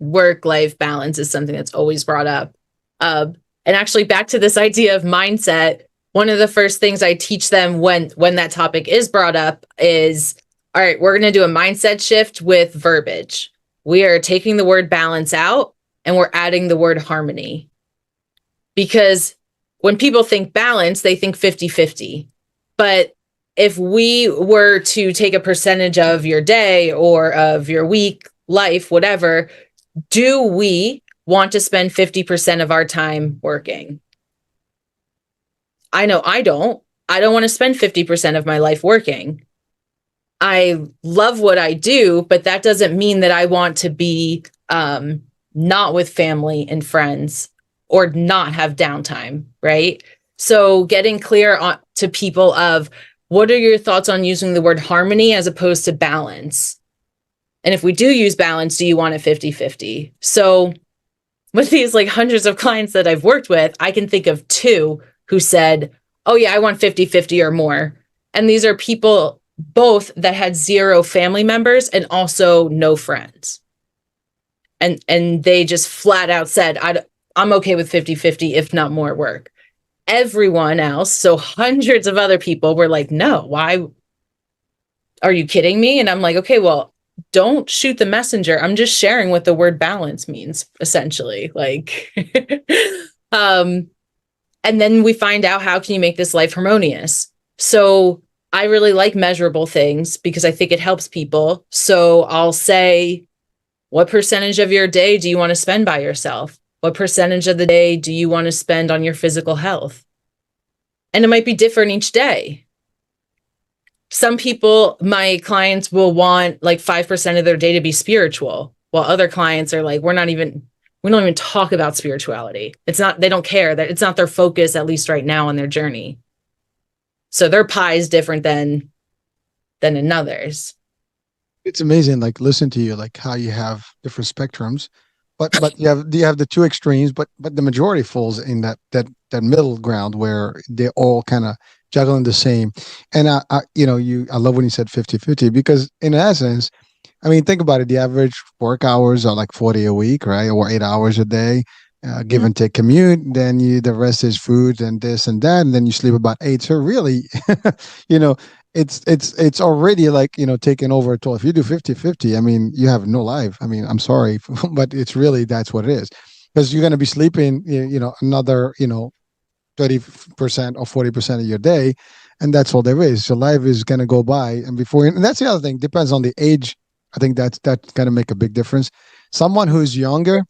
S3: Work-life balance is something that's always brought up. And actually back to this idea of mindset, one of the first things I teach them when that topic is brought up is, all right, we're going to do a mindset shift with verbiage. We are taking the word balance out and we're adding the word harmony. Because when people think balance, they think 50-50. But if we were to take a percentage of your day or of your week, life, whatever, do we want to spend 50% of our time working? I know I don't. I don't want to spend 50% of my life working. I love what I do, but that doesn't mean that I want to be not with family and friends or not have downtime, right? So getting clear to people of what are your thoughts on using the word harmony as opposed to balance? And if we do use balance, do you want it 50-50? So with these like hundreds of clients that I've worked with, I can think of two who said, oh yeah, I want 50-50 or more. And these are people both that had zero family members and also no friends. And they just flat out said, I'm okay with 50-50, if not more work. Everyone else, so hundreds of other people were like, no, why? Are you kidding me? And I'm like, okay, well, don't shoot the messenger. I'm just sharing what the word balance means, essentially. Like, and then we find out, how can you make this life harmonious? So I really like measurable things because I think it helps people. So I'll say, what percentage of your day do you want to spend by yourself? What percentage of the day do you want to spend on your physical health? And it might be different each day. Some people, my clients, will want like 5% of their day to be spiritual, while other clients are like, we don't even talk about spirituality. They don't care, that it's not their focus, at least right now on their journey. So their pie is different than another's.
S2: It's amazing, like listen to you, like how you have different spectrums, but you have the two extremes, but the majority falls in that middle ground where they're all kind of juggling the same. And I love when you said 50-50, because in essence, I mean, think about it. The average work hours are like 40 a week, right? Or 8 hours a day, give and take commute. Then the rest is food and this and that. And then you sleep about 8. So really, you know, it's already like, taking over a toll. If you do 50-50, I mean, you have no life. I mean, I'm sorry, but it's really, that's what it is. Because you're going to be sleeping, another, 30% or 40% of your day. And that's all there is. So life is going to go by. And that's the other thing, depends on the age. I think that's going to make a big difference. Someone who's younger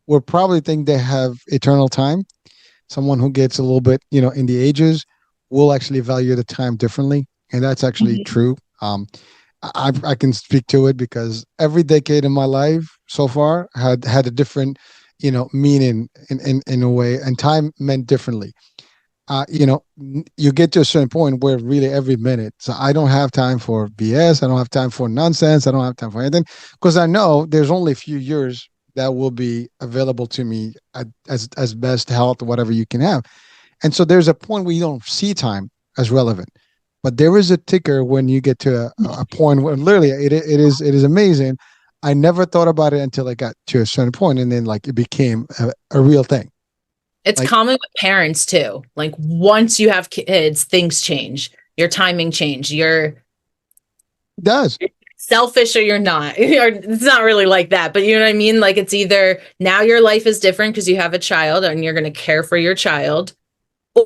S2: will probably think they have eternal time. Someone who gets a little bit, in the ages will actually value the time differently. And that's actually true. I can speak to it because every decade in my life so far had a different, meaning in a way, and time meant differently. You get to a certain point where really every minute, so I don't have time for BS. I don't have time for nonsense. I don't have time for anything because I know there's only a few years that will be available to me as best health, whatever you can have. And so there's a point where you don't see time as relevant. But there is a ticker when you get to a point where literally it is amazing. I never thought about it until I got to a certain point, and then like it became a real thing.
S3: It's
S2: Like,
S3: common with parents too. Like once you have kids, things change. Your timing change. You're
S2: it does.
S3: selfish or you're not. It's not really like that, but you know what I mean? Like it's either now your life is different because you have a child and you're going to care for your child,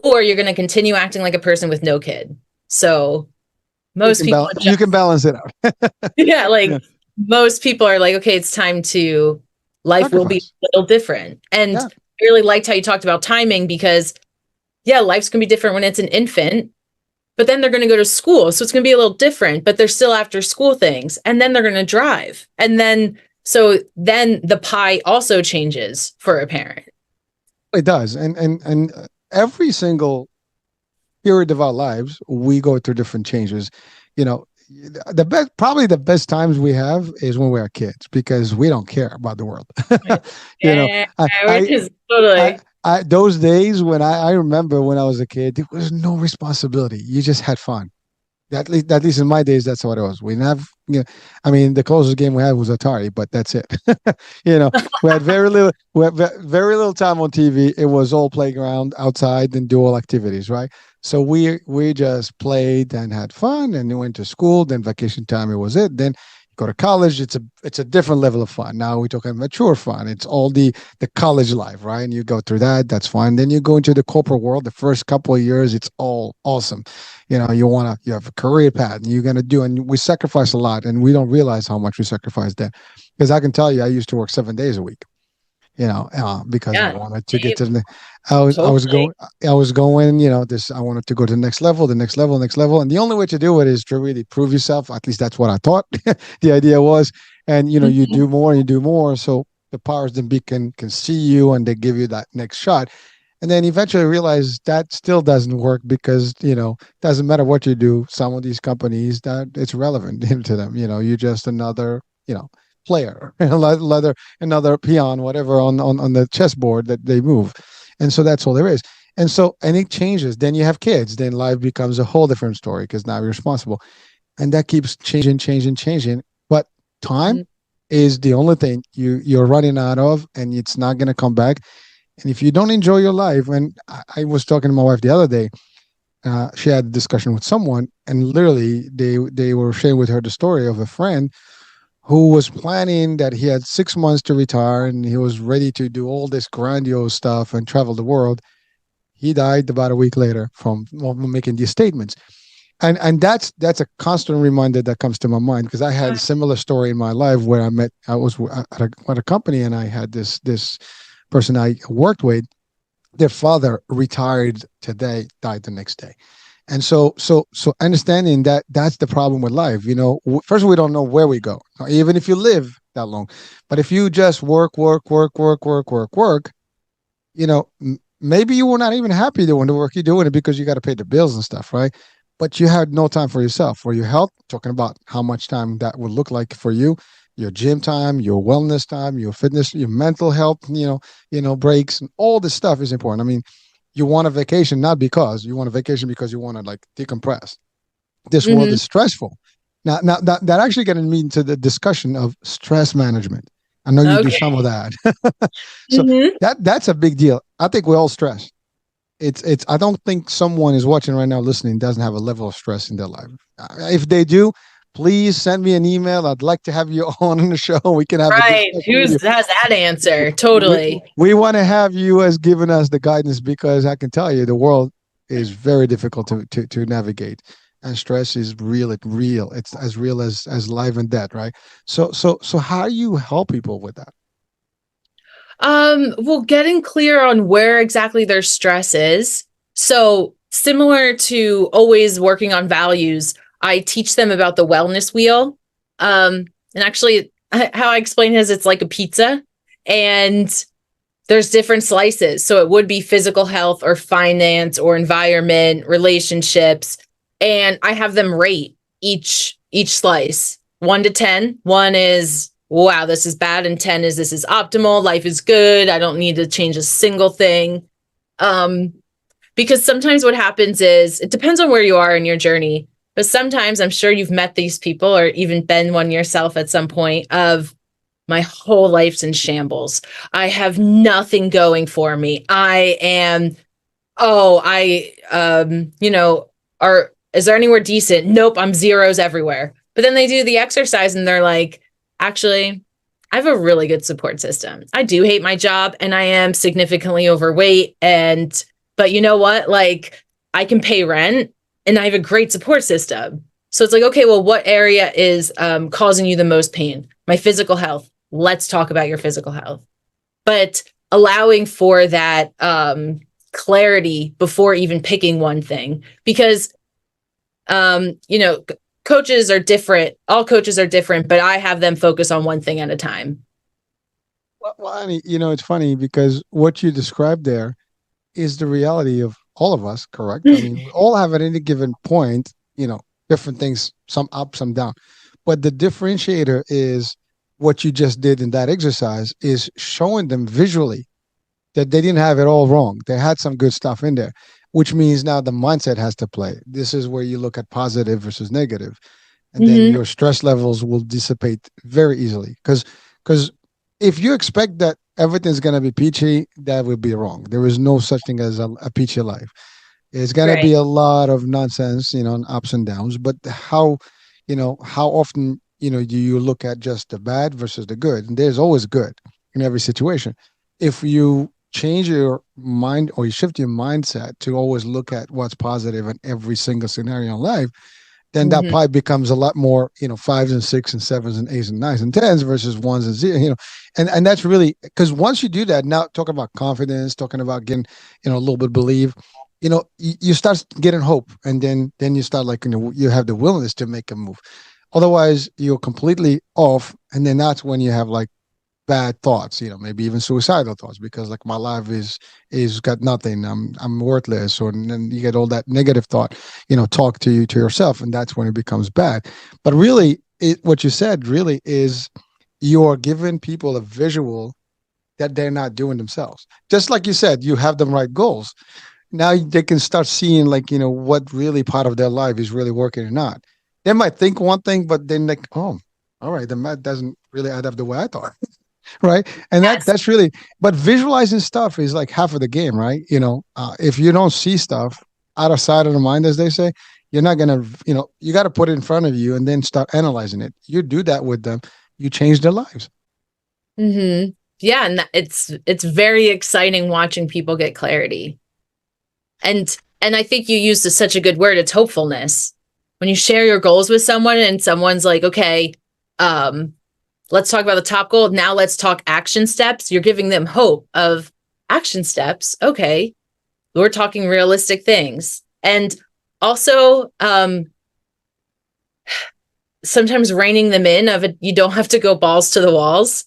S3: or you're going to continue acting like a person with no kid. So most people
S2: you can balance it out.
S3: yeah, like
S2: Yeah.
S3: most people are like, okay, it's time to life will be
S2: Sacrifice.
S3: a little different. And
S2: Yeah.
S3: I really liked how you talked about timing because yeah, life's gonna be different when it's an infant, but then they're gonna go to school. So it's gonna be a little different, but they're still after school things. And then they're gonna drive. And then then the pie also changes for a parent.
S2: It does. And every single period of our lives, we go through different changes. You know, probably the best times we have is when we're kids because we don't care about the world. you know,
S3: Yeah,
S2: I,
S3: totally.
S2: those days when I remember when I was a kid, there was no responsibility. You just had fun. At least in my days, that's what it was. We didn't have, I mean, the closest game we had was Atari, but that's it. We had very little time on TV. It was all playground outside and dual activities, right? So we just played and had fun, and we went to school. Then vacation time, it was it. Then go to college. It's a different level of fun. Now we're talking mature fun. It's all the college life, right? And you go through that. That's fine. Then you go into the corporate world. The first couple of years, it's all awesome. You have a career path and you're going to do, and we sacrifice a lot and we don't realize how much we sacrifice there. Because I can tell you, I used to work 7 days a week, because I
S3: Yeah.
S2: wanted to get to the,
S3: Totally.
S2: I was going, I wanted to go to the next level, the next level, next level. And the only way to do it is to really prove yourself. At least that's what I thought the idea was. And, you do more and you do more. So the powers that be can see you and they give you that next shot. And then eventually realize that still doesn't work because, doesn't matter what you do. Some of these companies that it's relevant to them, you're just another, player, another peon, whatever on the chessboard that they move. And so that's all there is. And so, and it changes. Then you have kids. Then life becomes a whole different story because now you're responsible. And that keeps changing. But time is the only thing you're running out of, and it's not going to come back. And if you don't enjoy your life, and I was talking to my wife the other day, she had a discussion with someone, and literally they were sharing with her the story of a friend who was planning that he had 6 months to retire and he was ready to do all this grandiose stuff and travel the world. He died about a week later from making these statements. And that's a constant reminder that comes to my mind because I had a similar story in my life where I was at a company and I had this person I worked with, their father retired today, died the next day. And so understanding that that's the problem with life. First we don't know where we go, even if you live that long. But if you just work, maybe you were not even happy doing the work you're doing it because you got to pay the bills and stuff, right? But you had no time for yourself, for your health, talking about how much time that would look like for you, your gym time, your wellness time, your fitness, your mental health, breaks, and all this stuff is important. I mean, you want a vacation, not because you want a vacation because you want to like decompress. This world is stressful. Now that actually getting me into the discussion of stress management. I know you do some of that. So that's a big deal. I think we all stress. It's I don't think someone is watching right now listening doesn't have a level of stress in their life. If they do, please send me an email. I'd like to have you on the show. We can have
S3: right. Who has that answer? Totally.
S2: We want to have you as giving us the guidance because I can tell you the world is very difficult to navigate, and stress is real. It's as real as life and death, right? So how do you help people with that?
S3: Well, getting clear on where exactly their stress is. So similar to always working on values, I teach them about the wellness wheel. And actually how I explain it is it's like a pizza, and there's different slices. So it would be physical health or finance or environment, relationships. And I have them rate each slice 1 to 10. 1 is, wow, this is bad. And 10 is, this is optimal. Life is good. I don't need to change a single thing. Because sometimes what happens is, it depends on where you are in your journey. But sometimes I'm sure you've met these people or even been one yourself at some point of, my whole life's in shambles. I have nothing going for me. I am, is there anywhere decent? Nope, I'm zeros everywhere. But then they do the exercise and they're like, actually, I have a really good support system. I do hate my job and I am significantly overweight. But you know what? Like, I can pay rent and I have a great support system. So it's like, okay, well, what area is causing you the most pain? My physical health. Let's talk about your physical health. But allowing for that clarity before even picking one thing, because, coaches are different. All coaches are different, but I have them focus on one thing at a time.
S2: Well, Annie, it's funny because what you described there is the reality of all of us, correct? I mean, we all have at any given point, different things, some up, some down. But the differentiator is what you just did in that exercise is showing them visually that they didn't have it all wrong. They had some good stuff in there, which means now the mindset has to play. This is where you look at positive versus negative, and then your stress levels will dissipate very easily. Because if you expect that everything's going to be peachy, that would be wrong. There is no such thing as a peachy life. It's going to be a lot of nonsense, and ups and downs. But how often, do you look at just the bad versus the good? And there's always good in every situation. If you change your mind or you shift your mindset to always look at what's positive in every single scenario in life, then that pie becomes a lot more, 5s and 6s and 7s and 8s and 9s and 10s versus 1s and 0, and that's really, because once you do that, now talking about confidence, talking about getting, a little bit believe, you start getting hope, and then you start you have the willingness to make a move. Otherwise, you're completely off, and then that's when you have bad thoughts, maybe even suicidal thoughts, because my life is got nothing. I'm worthless, or and then you get all that negative thought, talk to yourself, and that's when it becomes bad. But really, what you said really is you're giving people a visual that they're not doing themselves. Just like you said, you have them write goals. Now they can start seeing what really part of their life is really working or not. They might think one thing, but then all right, the math doesn't really add up the way I thought. Right. And that's really, but visualizing stuff is half of the game, right? If you don't see stuff out of sight of the mind, as they say, you're not going to, you got to put it in front of you and then start analyzing it. You do that with them, you change their lives.
S3: Mm-hmm. Yeah. And it's very exciting watching people get clarity. And I think you used such a good word. It's hopefulness. When you share your goals with someone and someone's like, okay, let's talk about the top goal. Now let's talk action steps. You're giving them hope of action steps. Okay. We're talking realistic things. And also, sometimes reining them in of it. You don't have to go balls to the walls.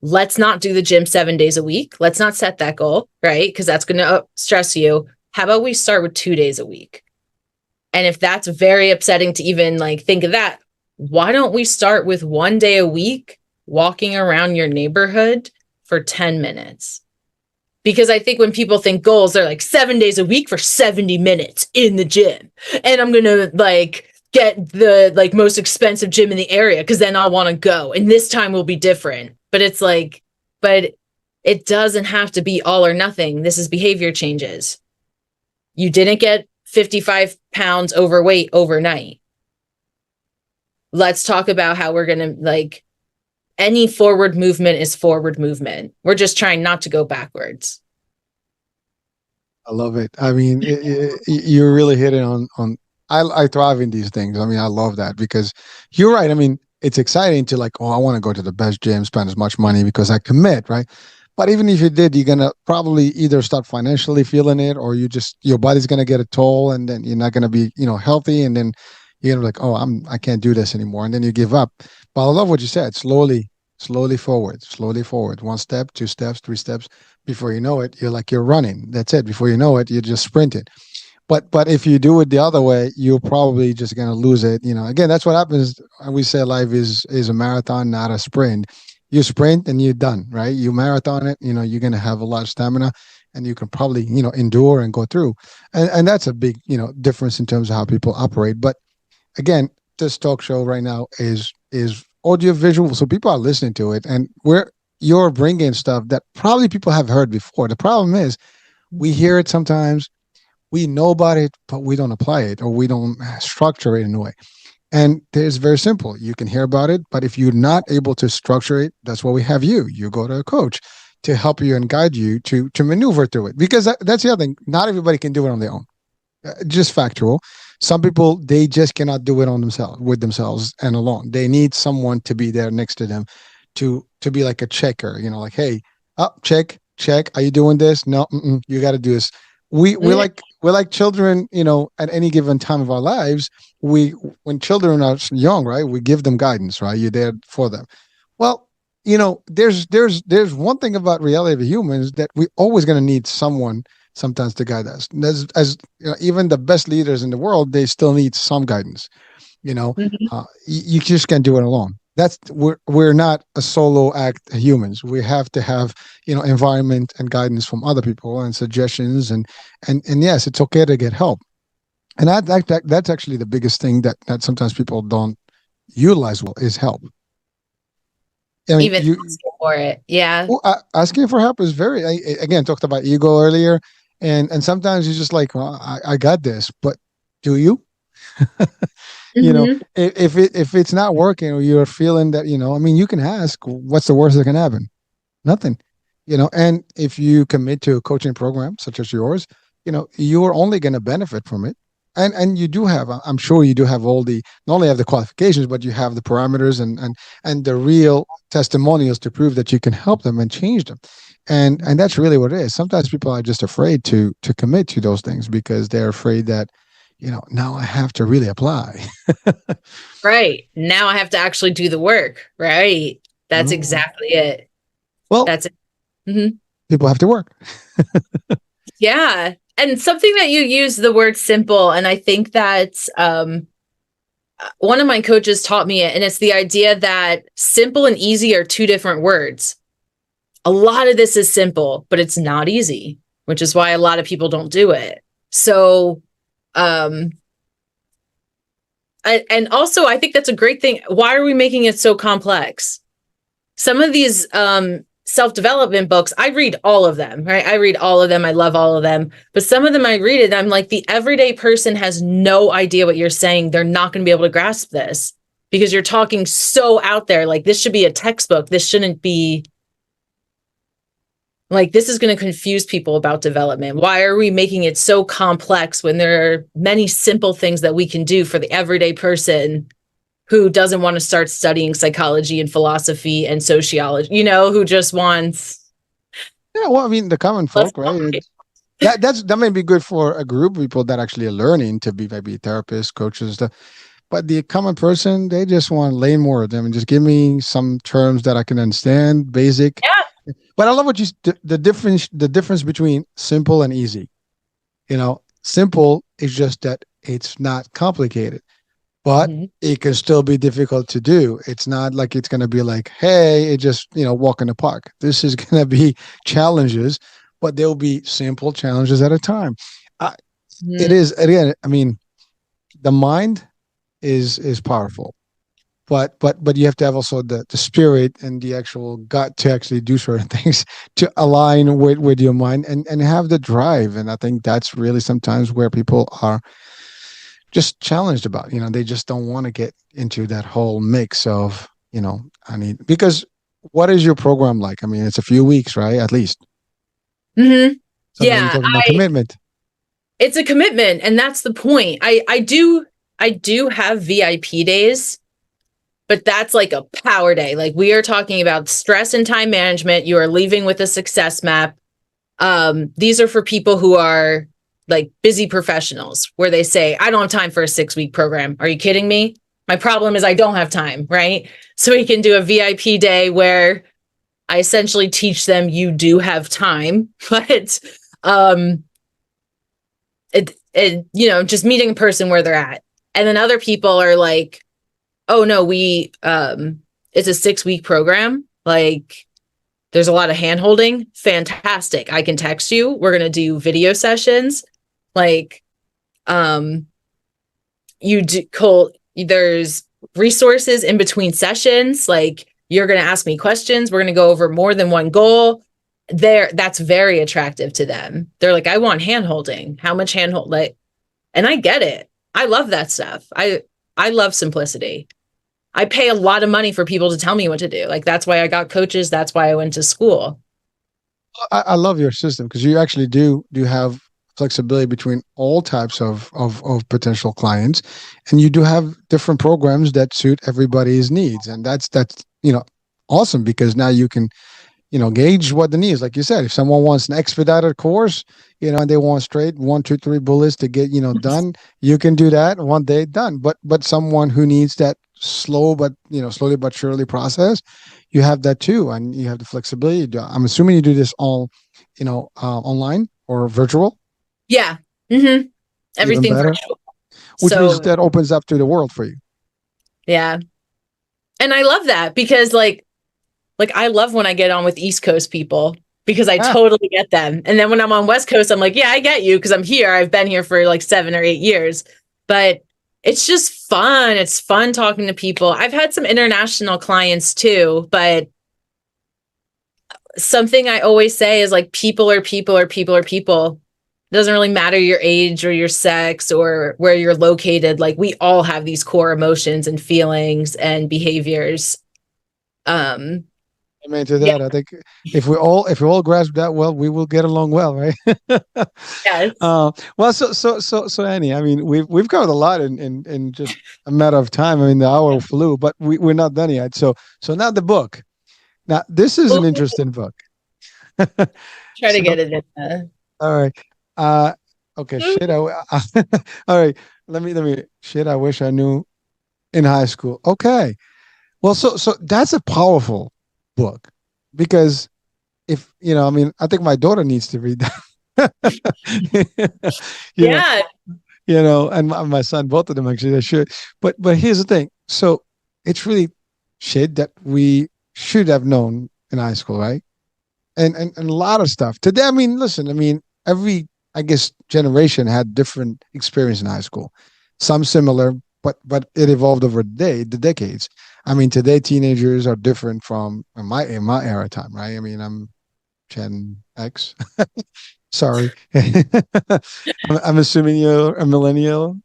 S3: Let's not do the gym 7 days a week. Let's not set that goal, right? Because that's going to stress you. How about we start with 2 days a week? And if that's very upsetting to even think of that, why don't we start with 1 day a week walking around your neighborhood for 10 minutes? Because I think when people think goals, they're 7 days a week for 70 minutes in the gym. And I'm going to get the most expensive gym in the area because then I'll want to go. And this time will be different. But it's but it doesn't have to be all or nothing. This is behavior changes. You didn't get 55 pounds overweight overnight. Let's talk about how we're going to any forward movement is forward movement. We're just trying not to go backwards.
S2: I love it. I mean, you're really hitting on, I thrive in these things. I mean, I love that because you're right. I mean, it's exciting to I want to go to the best gym, spend as much money because I commit, right? But even if you did, you're going to probably either start financially feeling it or your body's going to get a toll and then you're not going to be, healthy. And then you're I can't do this anymore. And then you give up. But I love what you said, slowly slowly forward. One step, two steps, three steps. Before you know it, you're running. That's it. Before you know it, you're just sprinting. But if you do it the other way, you're probably just gonna lose it. Again, that's what happens. We say life is a marathon, not a sprint. You sprint and you're done, right? You marathon it, you're gonna have a lot of stamina and you can probably, endure and go through. And that's a big, difference in terms of how people operate. But again, this talk show right now is audio visual, so people are listening to it, and you're bringing stuff that probably people have heard before. The problem is we hear it sometimes, we know about it, but we don't apply it or we don't structure it in a way. And it's very simple. You can hear about it, but if you're not able to structure it, that's why we have you. You go to a coach to help you and guide you to maneuver through it. Because that's the other thing. Not everybody can do it on their own. Just factual. Some people, they just cannot do it on themselves, with themselves and alone. They need someone to be there next to them to be like a checker, like, hey, check. Are you doing this? No, you got to do this. We're like children, at any given time of our lives, when children are young, right, we give them guidance, right? You're there for them. Well, there's one thing about reality of humans that we're always going to need someone sometimes to guide us. As even the best leaders in the world, they still need some guidance. You just can't do it alone. We're not a solo act humans. We have to have environment and guidance from other people and suggestions and yes, it's okay to get help. And that's actually the biggest thing that sometimes people don't utilize well is help. I mean,
S3: Even asking for it, yeah.
S2: Well, asking for help is again, talked about ego earlier, and sometimes you're just like, well, I got this, but do you? If it's not working or you're feeling that, I mean, you can ask, what's the worst that can happen? Nothing. And if you commit to a coaching program such as yours, you're only going to benefit from it. And you do have, I'm sure you do have not only have the qualifications, but you have the parameters and the real testimonials to prove that you can help them and change them. And that's really what it is. Sometimes people are just afraid to commit to those things because they're afraid that, now I have to really apply.
S3: Right. Now I have to actually do the work. Right. That's exactly it.
S2: Well,
S3: that's it. Mm-hmm.
S2: People have to work.
S3: Yeah. And something that you use the word simple. And I think that one of my coaches taught me it. And it's the idea that simple and easy are two different words. A lot of this is simple, but it's not easy, which is why a lot of people don't do it. So, and also I think that's a great thing. Why are we making it so complex? Some of these self-development books, I read all of them, right? I read all of them. I love all of them. But some of them I read it, I'm like, the everyday person has no idea what you're saying. They're not going to be able to grasp this because you're talking so out there. Like, this should be a textbook. This shouldn't be like, this is going to confuse people about development. Why are we making it so complex when there are many simple things that we can do for the everyday person who doesn't want to start studying psychology and philosophy and sociology, who just wants.
S2: Yeah, well, I mean, the common folk, right? That may be good for a group of people that actually are learning to be maybe therapists, coaches, but the common person, they just want to lay more of them and just give me some terms that I can understand, basic.
S3: Yeah.
S2: But I love what the difference between simple and easy. Simple is just that it's not complicated. But it can still be difficult to do. It's not like it's going to be like, hey, it just, walk in the park. This is going to be challenges, but there'll be simple challenges at a time. It is, again, I mean, the mind is powerful, but you have to have also the spirit and the actual gut to actually do certain things to align with your mind and have the drive. And I think that's really sometimes where people are just challenged about, they just don't want to get into that whole mix of, because what is your program like? I mean, it's a few weeks, right? At least.
S3: Mm-hmm.
S2: So yeah. You're talking about commitment.
S3: It's a commitment. And that's the point. I do have VIP days, but that's like a power day. Like, we are talking about stress and time management. You are leaving with a success map. These are for people who are like busy professionals where they say, I don't have time for a 6-week program. Are you kidding me? My problem is I don't have time, right? So we can do a VIP day where I essentially teach them you do have time, but just meeting a person where they're at. And then other people are like, oh no, it's a 6-week program. Like there's a lot of hand holding. Fantastic. I can text you. We're going to do video sessions. Like, there's resources in between sessions. Like you're going to ask me questions. We're going to go over more than one goal. That's very attractive to them. They're like, I want hand holding. How much hand hold? Like, and I get it. I love that stuff. I love simplicity. I pay a lot of money for people to tell me what to do. Like, that's why I got coaches. That's why I went to school.
S2: I love your system because you actually do have flexibility between all types of potential clients, and you do have different programs that suit everybody's needs, and that's awesome because now you can gauge what the need is. Like you said, if someone wants an expedited course, and they want straight 1, 2, 3 bullets to get done, you can do that one day done. But someone who needs that slowly but surely process, you have that too, and you have the flexibility. I'm assuming you do this all online or virtual.
S3: Yeah. Mm-hmm. Everything's virtual.
S2: Which means that opens up to the world for you.
S3: Yeah. And I love that because like I love when I get on with East Coast people because I totally get them. And then when I'm on West Coast, I'm like, yeah, I get you because I'm here. I've been here for like 7 or 8 years, but it's just fun. It's fun talking to people. I've had some international clients too, but something I always say is like, people are people are people are people. It doesn't really matter your age or your sex or where you're located. Like we all have these core emotions and feelings and behaviors.
S2: Amen to that. Yeah. I think if we all grasp that well, we will get along well, right?
S3: Yes.
S2: Well, so Annie, I mean, we've covered a lot in just a matter of time. I mean, the hour flew, but we're not done yet. So now the book. Now this is an interesting book.
S3: Try to get it in there.
S2: All right. Okay. Shit. All right. Let me. Shit. I wish I knew in high school. Okay. Well, so that's a powerful book because if I mean, I think my daughter needs to read that. And my son, both of them actually, they should. But here's the thing. So it's really shit that we should have known in high school, right? And a lot of stuff today. I mean, listen. I mean, every generation had different experience in high school. Some similar, but it evolved over the decades. I mean, today teenagers are different from in my era time, right? I mean, I'm Gen X. Sorry, I'm assuming you're a millennial.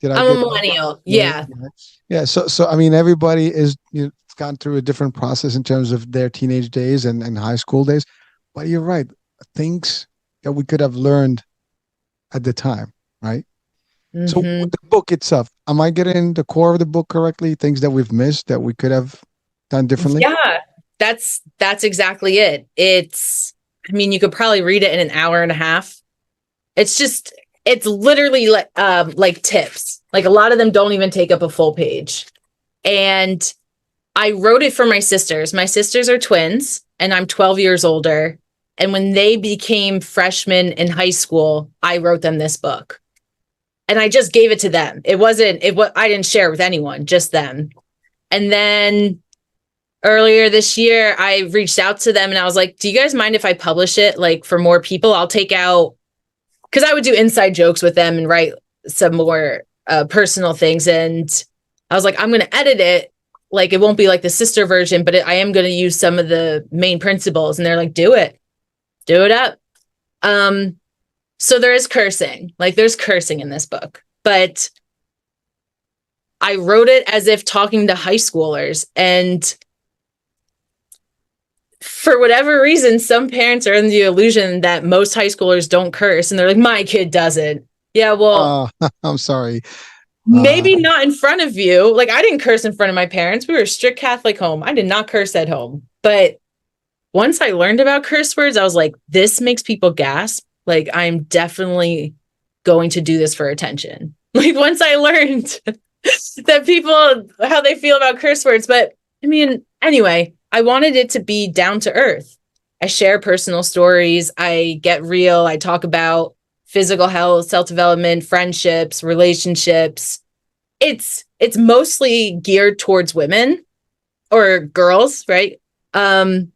S3: I'm a millennial. Yeah.
S2: Yeah. So I mean, everybody is gone through a different process in terms of their teenage days and high school days. But you're right, things that we could have learned at the time, right? Mm-hmm. So the book itself, am I getting the core of the book correctly? Things that we've missed that we could have done differently?
S3: Yeah, that's exactly it. I mean, you could probably read it in an hour and a half. It's literally like tips. Like a lot of them don't even take up a full page. And I wrote it for my sisters. My sisters are twins and I'm 12 years older. And when they became freshmen in high school, I wrote them this book. And I just gave it to them. I didn't share it with anyone, just them. And then earlier this year, I reached out to them and I was like, do you guys mind if I publish it? Like for more people, I'll take out, because I would do inside jokes with them and write some more personal things. And I was like, I'm going to edit it. Like, it won't be like the sister version, but I am going to use some of the main principles. And they're like, do it up. So there is cursing, like there's cursing in this book, but I wrote it as if talking to high schoolers. And for whatever reason, some parents are in the illusion that most high schoolers don't curse. And they're like, my kid doesn't. Yeah, well,
S2: I'm sorry.
S3: Maybe not in front of you. Like I didn't curse in front of my parents. We were a strict Catholic home. I did not curse at home. But once I learned about curse words, I was like, this makes people gasp. Like, I'm definitely going to do this for attention. Like, once I learned that people, how they feel about curse words. But I mean, anyway, I wanted it to be down to earth. I share personal stories. I get real. I talk about physical health, self-development, friendships, relationships. It's mostly geared towards women or girls, right? But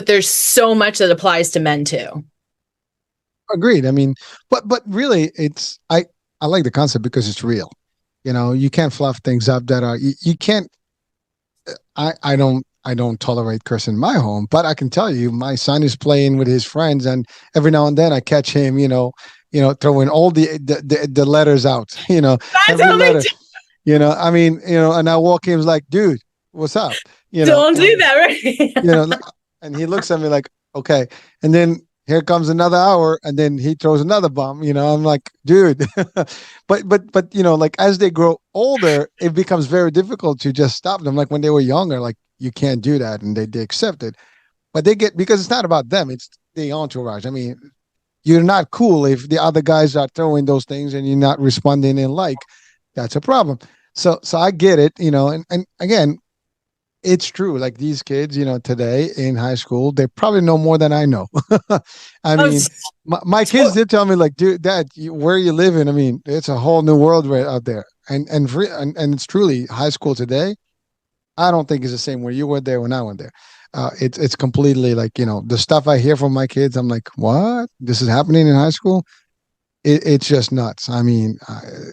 S3: there's so much that applies to men too.
S2: Agreed. I mean, but really, I like the concept because it's real. You can't fluff things up that are you can't. I don't tolerate cursing in my home, but I can tell you, my son is playing with his friends, and every now and then I catch him, throwing all the letters out,
S3: That's
S2: every
S3: how they
S2: letter, I mean, and I walk in, like, dude, what's up,
S3: don't do
S2: and
S3: that, right?
S2: and he looks at me like, okay, and then here comes another hour, and then he throws another bomb. I'm like, dude, but like as they grow older, it becomes very difficult to just stop them. Like when they were younger, like you can't do that, and they accept it. But they get, because it's not about them; it's the entourage. I mean, you're not cool if the other guys are throwing those things and you're not responding in like. That's a problem. So I get it, and again, it's true. Like these kids, today in high school, they probably know more than I know. I
S3: Oh,
S2: mean, my kids did tell me, like, dude, Dad, where you living? I mean, it's a whole new world right out there, and it's truly high school today. I don't think it's the same where you were there when I went there. It's completely like, the stuff I hear from my kids. I'm like, what? This is happening in high school? It's just nuts. I mean,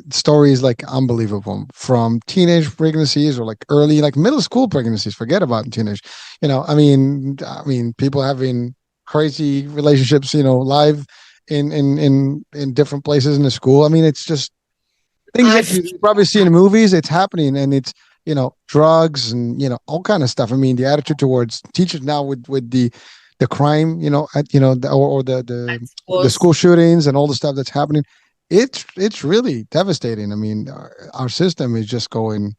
S2: stories like unbelievable from teenage pregnancies or like early, like middle school pregnancies. Forget about teenage. I mean, people having crazy relationships. Live in different places in the school. I mean, it's just things that
S3: I've
S2: you probably see in the movies. It's happening, and it's drugs and all kind of stuff. I mean, the attitude towards teachers now with the crime, or the
S3: schools.
S2: school shootings and all the stuff that's happening. It's really devastating. I mean, our system is just going.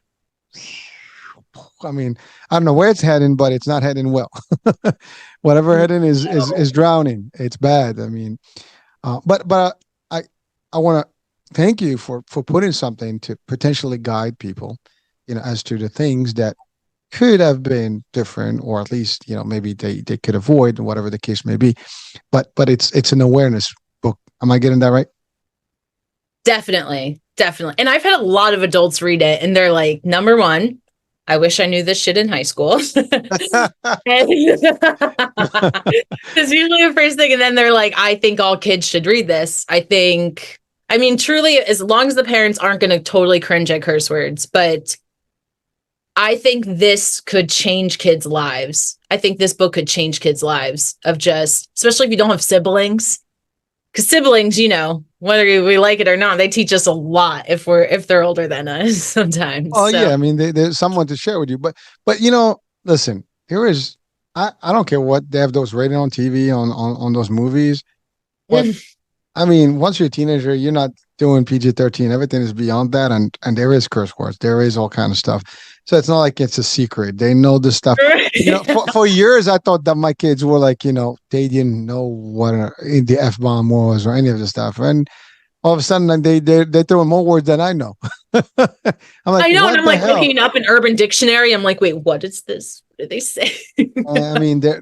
S2: I mean, I don't know where it's heading, but it's not heading well. Whatever heading is drowning. It's bad. I mean, but I want to thank you for putting something to potentially guide people, as to the things that could have been different, or at least maybe they could avoid, whatever the case may be. But it's an awareness book. Am I getting that right?
S3: Definitely. Definitely. And I've had a lot of adults read it and they're like, number one, I wish I knew this shit in high school. It's usually the first thing. And then they're like, I think all kids should read this. I mean, truly, as long as the parents aren't going to totally cringe at curse words, but I think this could change kids' lives. I think this book could change kids' lives of just, especially if you don't have siblings. Because siblings, whether we like it or not, they teach us a lot if they're older than us sometimes.
S2: Oh
S3: So.
S2: yeah, I mean, there's someone to share with you. But listen, here is I don't care what they have those rated on TV on those movies, but I mean, once you're a teenager, you're not doing PG-13. Everything is beyond that, and there is curse words. There is all kind of stuff. So it's not like it's a secret. They know this stuff. For years, I thought that my kids were like, they didn't know what the F-bomb was or any of the stuff. And all of a sudden, like, they throw more words than I know. I'm like,
S3: I know, and
S2: what
S3: I'm
S2: the
S3: like
S2: hell?
S3: looking up an Urban Dictionary. I'm like, wait, what is this? What did they say?
S2: I mean, they're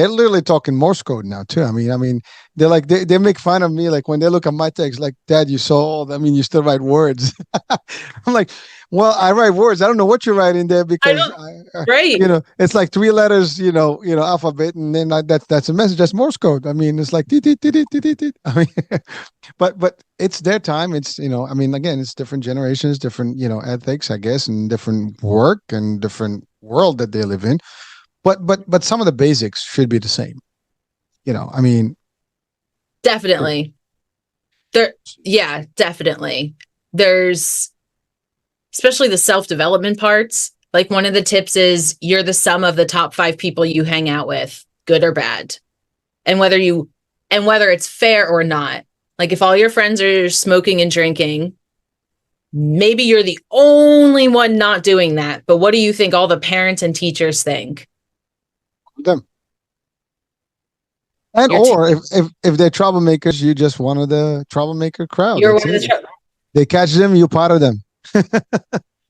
S2: literally talking Morse code now too. I mean, they're like they make fun of me, like when they look at my text, like, Dad, you so old. I mean, you still write words. I'm like, well, I write words. I don't know what you write in there,
S3: I
S2: because
S3: don't, right.
S2: it's like three letters, alphabet, and then that's a message. That's Morse code. I mean, it's like dit, dit, dit, dit, dit, dit. I mean, but it's their time. It's I mean, again, it's different generations, different ethics, I guess, and different work and different world that they live in. But some of the basics should be the same. I mean,
S3: Definitely. Yeah, definitely. There's especially the self-development parts. Like one of the tips is you're the sum of the top 5 people you hang out with, good or bad. And whether it's fair or not. Like if all your friends are smoking and drinking, maybe you're the only one not doing that. But what do you think all the parents and teachers think?
S2: them. And or if they're troublemakers, you just one of the troublemaker crowd.
S3: You're
S2: That's
S3: one of the
S2: it. They catch them, you powder them.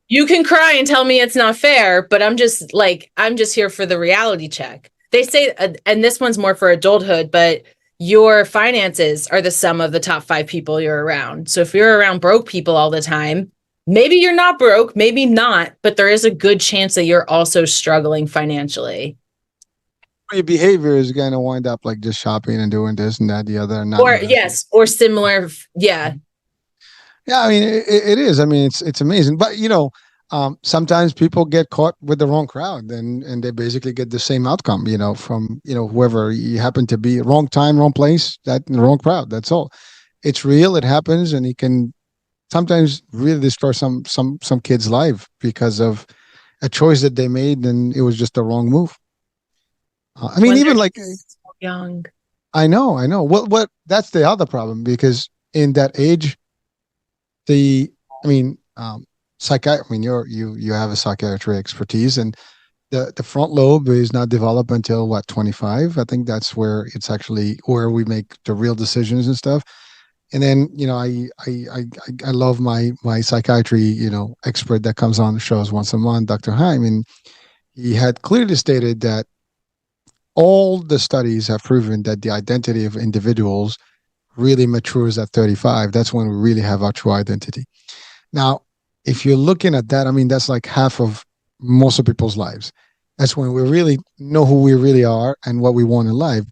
S3: You can cry and tell me it's not fair, but I'm just here for the reality check. They say, and this one's more for adulthood, but your finances are the sum of the top 5 people you're around. So if you're around broke people all the time, maybe you're not broke, maybe not, but there is a good chance that you're also struggling financially.
S2: Your behavior is going to wind up like just shopping and doing this and that, the other, and not
S3: Or yes, or similar. Yeah.
S2: Yeah, I mean, it is. I mean, it's amazing. But sometimes people get caught with the wrong crowd, and they basically get the same outcome. From whoever you happen to be, wrong time, wrong place, that wrong crowd. That's all. It's real. It happens, and it can sometimes really destroy some kid's life because of a choice that they made, and it was just the wrong move. I mean, even like
S3: so young.
S2: I know. What that's the other problem because in that age. You have a psychiatry expertise, and the front lobe is not developed until what 25. I think that's where it's actually where we make the real decisions and stuff. And then I love my psychiatry expert that comes on the shows once a month, Dr. Heim, and he had clearly stated that all the studies have proven that the identity of individuals really matures at 35. That's when we really have our true identity. Now, if you're looking at that, I mean, that's like half of most of people's lives. That's when we really know who we really are and what we want in life.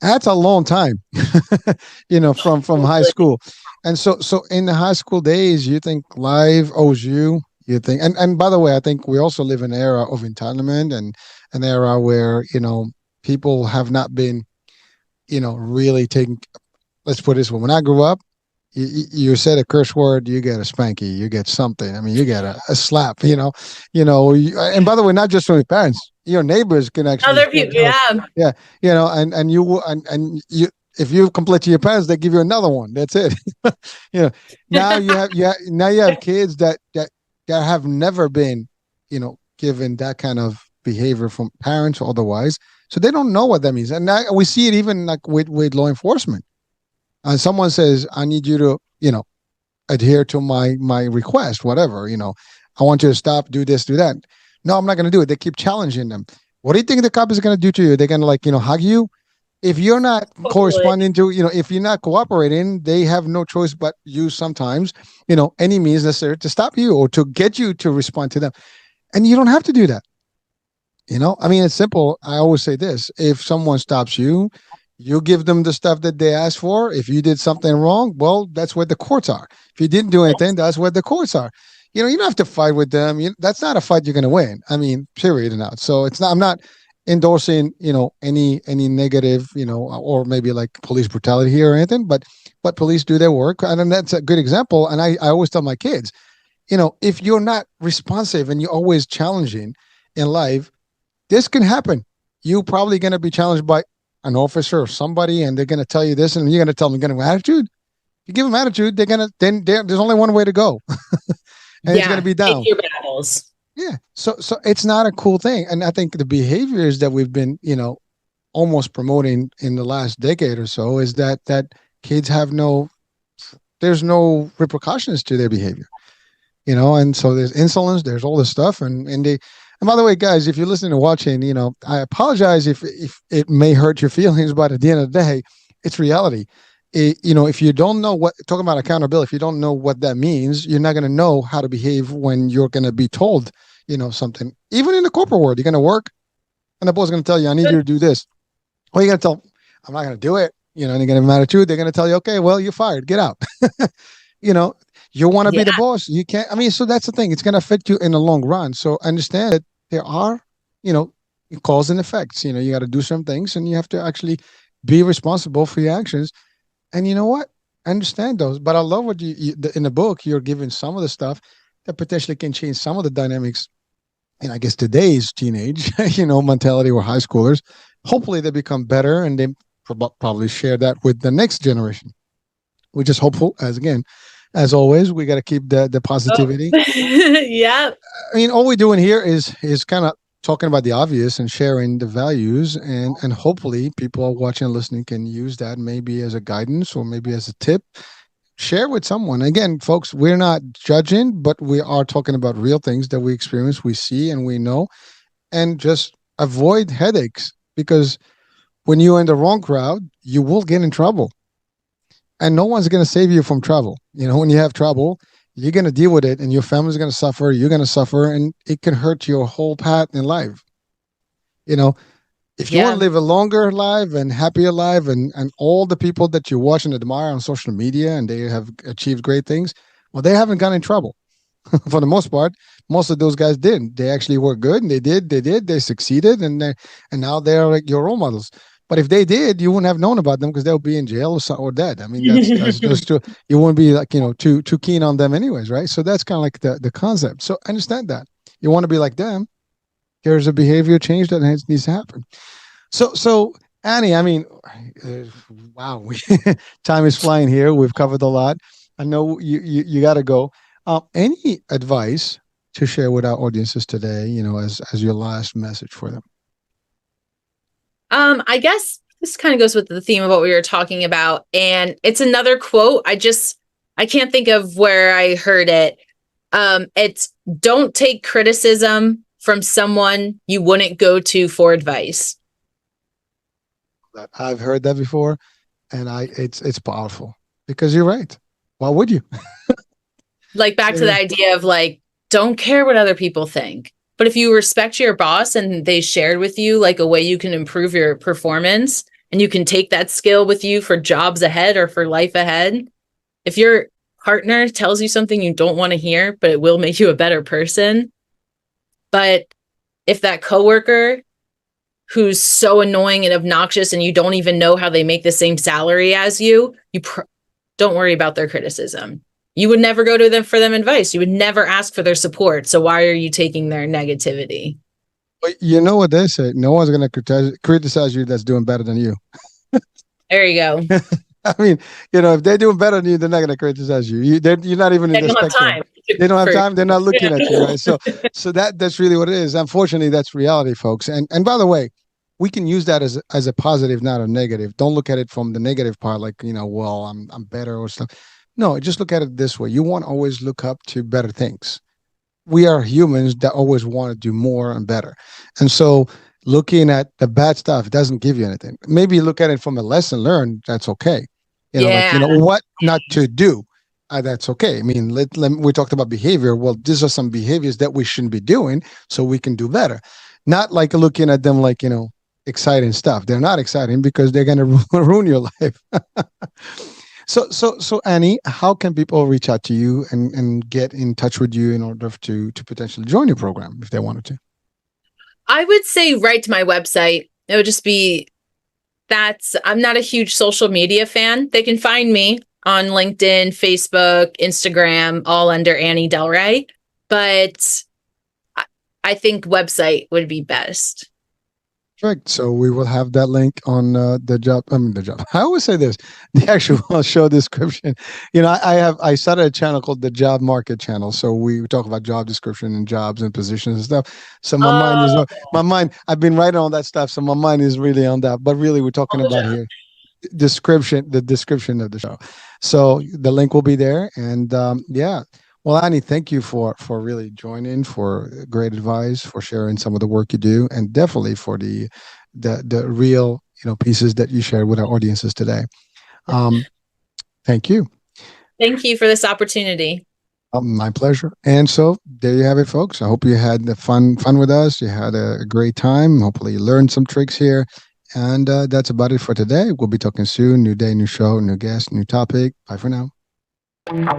S2: That's a long time, from high school. And so in the high school days, you think life owes you think, and by the way, I think we also live in an era of entitlement and an era where, people have not been, really taking. Let's put it this way. When I grew up, you said a curse word, you get a spanky, you get something. I mean, you get a slap, and by the way, not just from your parents, your neighbors can actually.
S3: Other people,
S2: yeah. And you, if you complain to your parents, they give you another one. That's it. Now you have kids that have never been, given that kind of behavior from parents or otherwise. So they don't know what that means. And now we see it even like with law enforcement. And someone says, I need you to, adhere to my request, whatever, I want you to stop, do this, do that. No, I'm not going to do it. They keep challenging them. What do you think the cop is going to do to you? They're going to hug you? If you're not corresponding to, if you're not cooperating, they have no choice but use sometimes, any means necessary to stop you or to get you to respond to them. And you don't have to do that. I mean, it's simple. I always say this. If someone stops you, you give them the stuff that they asked for. If you did something wrong, well, that's where the courts are. If you didn't do anything, that's where the courts are. You don't have to fight with them. That's not a fight you're going to win. I mean, period and out. So it's not. I'm not endorsing, any negative, or maybe like police brutality here or anything. But police do their work, and then that's a good example. And I always tell my kids, if you're not responsive and you're always challenging in life, this can happen. You're probably going to be challenged by an officer or somebody, and they're going to tell you this, and you're going to tell them, give them attitude. If you give them attitude, there's only one way to go. And it's going to be down.
S3: Your battles.
S2: Yeah. So it's not a cool thing. And I think the behaviors that we've been, almost promoting in the last decade or so is that kids have there's no repercussions to their behavior, and so there's insolence, there's all this stuff. And by the way, guys, if you're listening and watching, I apologize if it may hurt your feelings, but at the end of the day, it's reality. If you don't know talking about accountability, if you don't know what that means, you're not going to know how to behave when you're going to be told, something. Even in the corporate world, you're going to work and the boss is going to tell you, I need you to do this. Well, you're going to tell them, I'm not going to do it. And you're going to have an attitude. They're going to tell you, okay, well, you're fired. Get out. You want to be the boss. You can't. I mean, so that's the thing. It's going to affect you in the long run. So understand that there are, cause and effects. You got to do some things and you have to actually be responsible for your actions. And you know what? I understand those. But I love what in the book, you're giving some of the stuff that potentially can change some of the dynamics. And I guess today's teenage, mentality or high schoolers, hopefully they become better and they probably share that with the next generation. We're just hopeful, as always, we got to keep the positivity.
S3: Yeah.
S2: I mean, all we're doing here is kind of talking about the obvious and sharing the values, and hopefully people watching and listening can use that maybe as a guidance or maybe as a tip share with someone. Again, folks, we're not judging, but we are talking about real things that we experience, we see, and we know, and just avoid headaches, because when you're in the wrong crowd, you will get in trouble, and no one's going to save you from trouble. When you have trouble, you're going to deal with it, and your family's going to suffer, you're going to suffer, and it can hurt your whole path in life. If you want to live a longer life and happier life, and all the people that you watch and admire on social media and they have achieved great things, well, they haven't gotten in trouble. For the most part, most of those guys didn't. They actually were good, and they succeeded, and now they're like your role models. But if they did, you wouldn't have known about them because they'll be in jail or dead. I mean, that's true. You wouldn't be like, too keen on them anyways, right? So that's kind of like the concept. So understand that. You want to be like them. There's a behavior change that needs to happen. So Annie, I mean, wow, time is flying here. We've covered a lot. I know you got to go. Any advice to share with our audiences today, as your last message for them?
S3: I guess this kind of goes with the theme of what we were talking about. And it's another quote. I can't think of where I heard it. It's don't take criticism from someone you wouldn't go to for advice.
S2: I've heard that before, and it's powerful, because you're right. Why would you?
S3: Like back to the idea of like, don't care what other people think. But if you respect your boss and they shared with you like a way you can improve your performance, and you can take that skill with you for jobs ahead or for life ahead. If your partner tells you something you don't want to hear, but it will make you a better person. But if that coworker who's so annoying and obnoxious and you don't even know how they make the same salary as you, don't worry about their criticism. You would never go to them for them advice. You would never ask for their support. So why are you taking their negativity?
S2: But you know what they say? No one's going to criticize you that's doing better than you.
S3: There you go.
S2: I mean, if they're doing better than you, they're not going to criticize you. You're not even in the spectrum. They don't have time. They're not looking at you, right? So that's really what it is. Unfortunately, that's reality, folks. And by the way, we can use that as a positive, not a negative. Don't look at it from the negative part, like, well, I'm better or stuff. No, just look at it this way. You want to always look up to better things. We are humans that always want to do more and better. And so looking at the bad stuff doesn't give you anything. Maybe look at it from a lesson learned. That's okay. What not to do. That's okay. I mean, we talked about behavior. Well, these are some behaviors that we shouldn't be doing so we can do better. Not like looking at them like, exciting stuff. They're not exciting because they're going to ruin your life. So Annie, how can people reach out to you and get in touch with you in order to potentially join your program if they wanted to?
S3: I would say write to my website. It would just be I'm not a huge social media fan. They can find me on LinkedIn, Facebook, Instagram, all under Annie Delre. But I think website would be best.
S2: Perfect. So we will have that link on the job. I always say this, the actual show description. I started a channel called the Job Market Channel. So we talk about job description and jobs and positions and stuff. So my mind, I've been writing all that stuff. So my mind is really on that. But really, we're talking about here the description of the show. So the link will be there. And well, Annie, thank you for really joining, for great advice, for sharing some of the work you do, and definitely for the real pieces that you shared with our audiences today. Thank you.
S3: Thank you for this opportunity.
S2: My pleasure. And so there you have it, folks. I hope you had the fun with us. You had a great time. Hopefully you learned some tricks here. And that's about it for today. We'll be talking soon. New day, new show, new guest, new topic. Bye for now. Wow.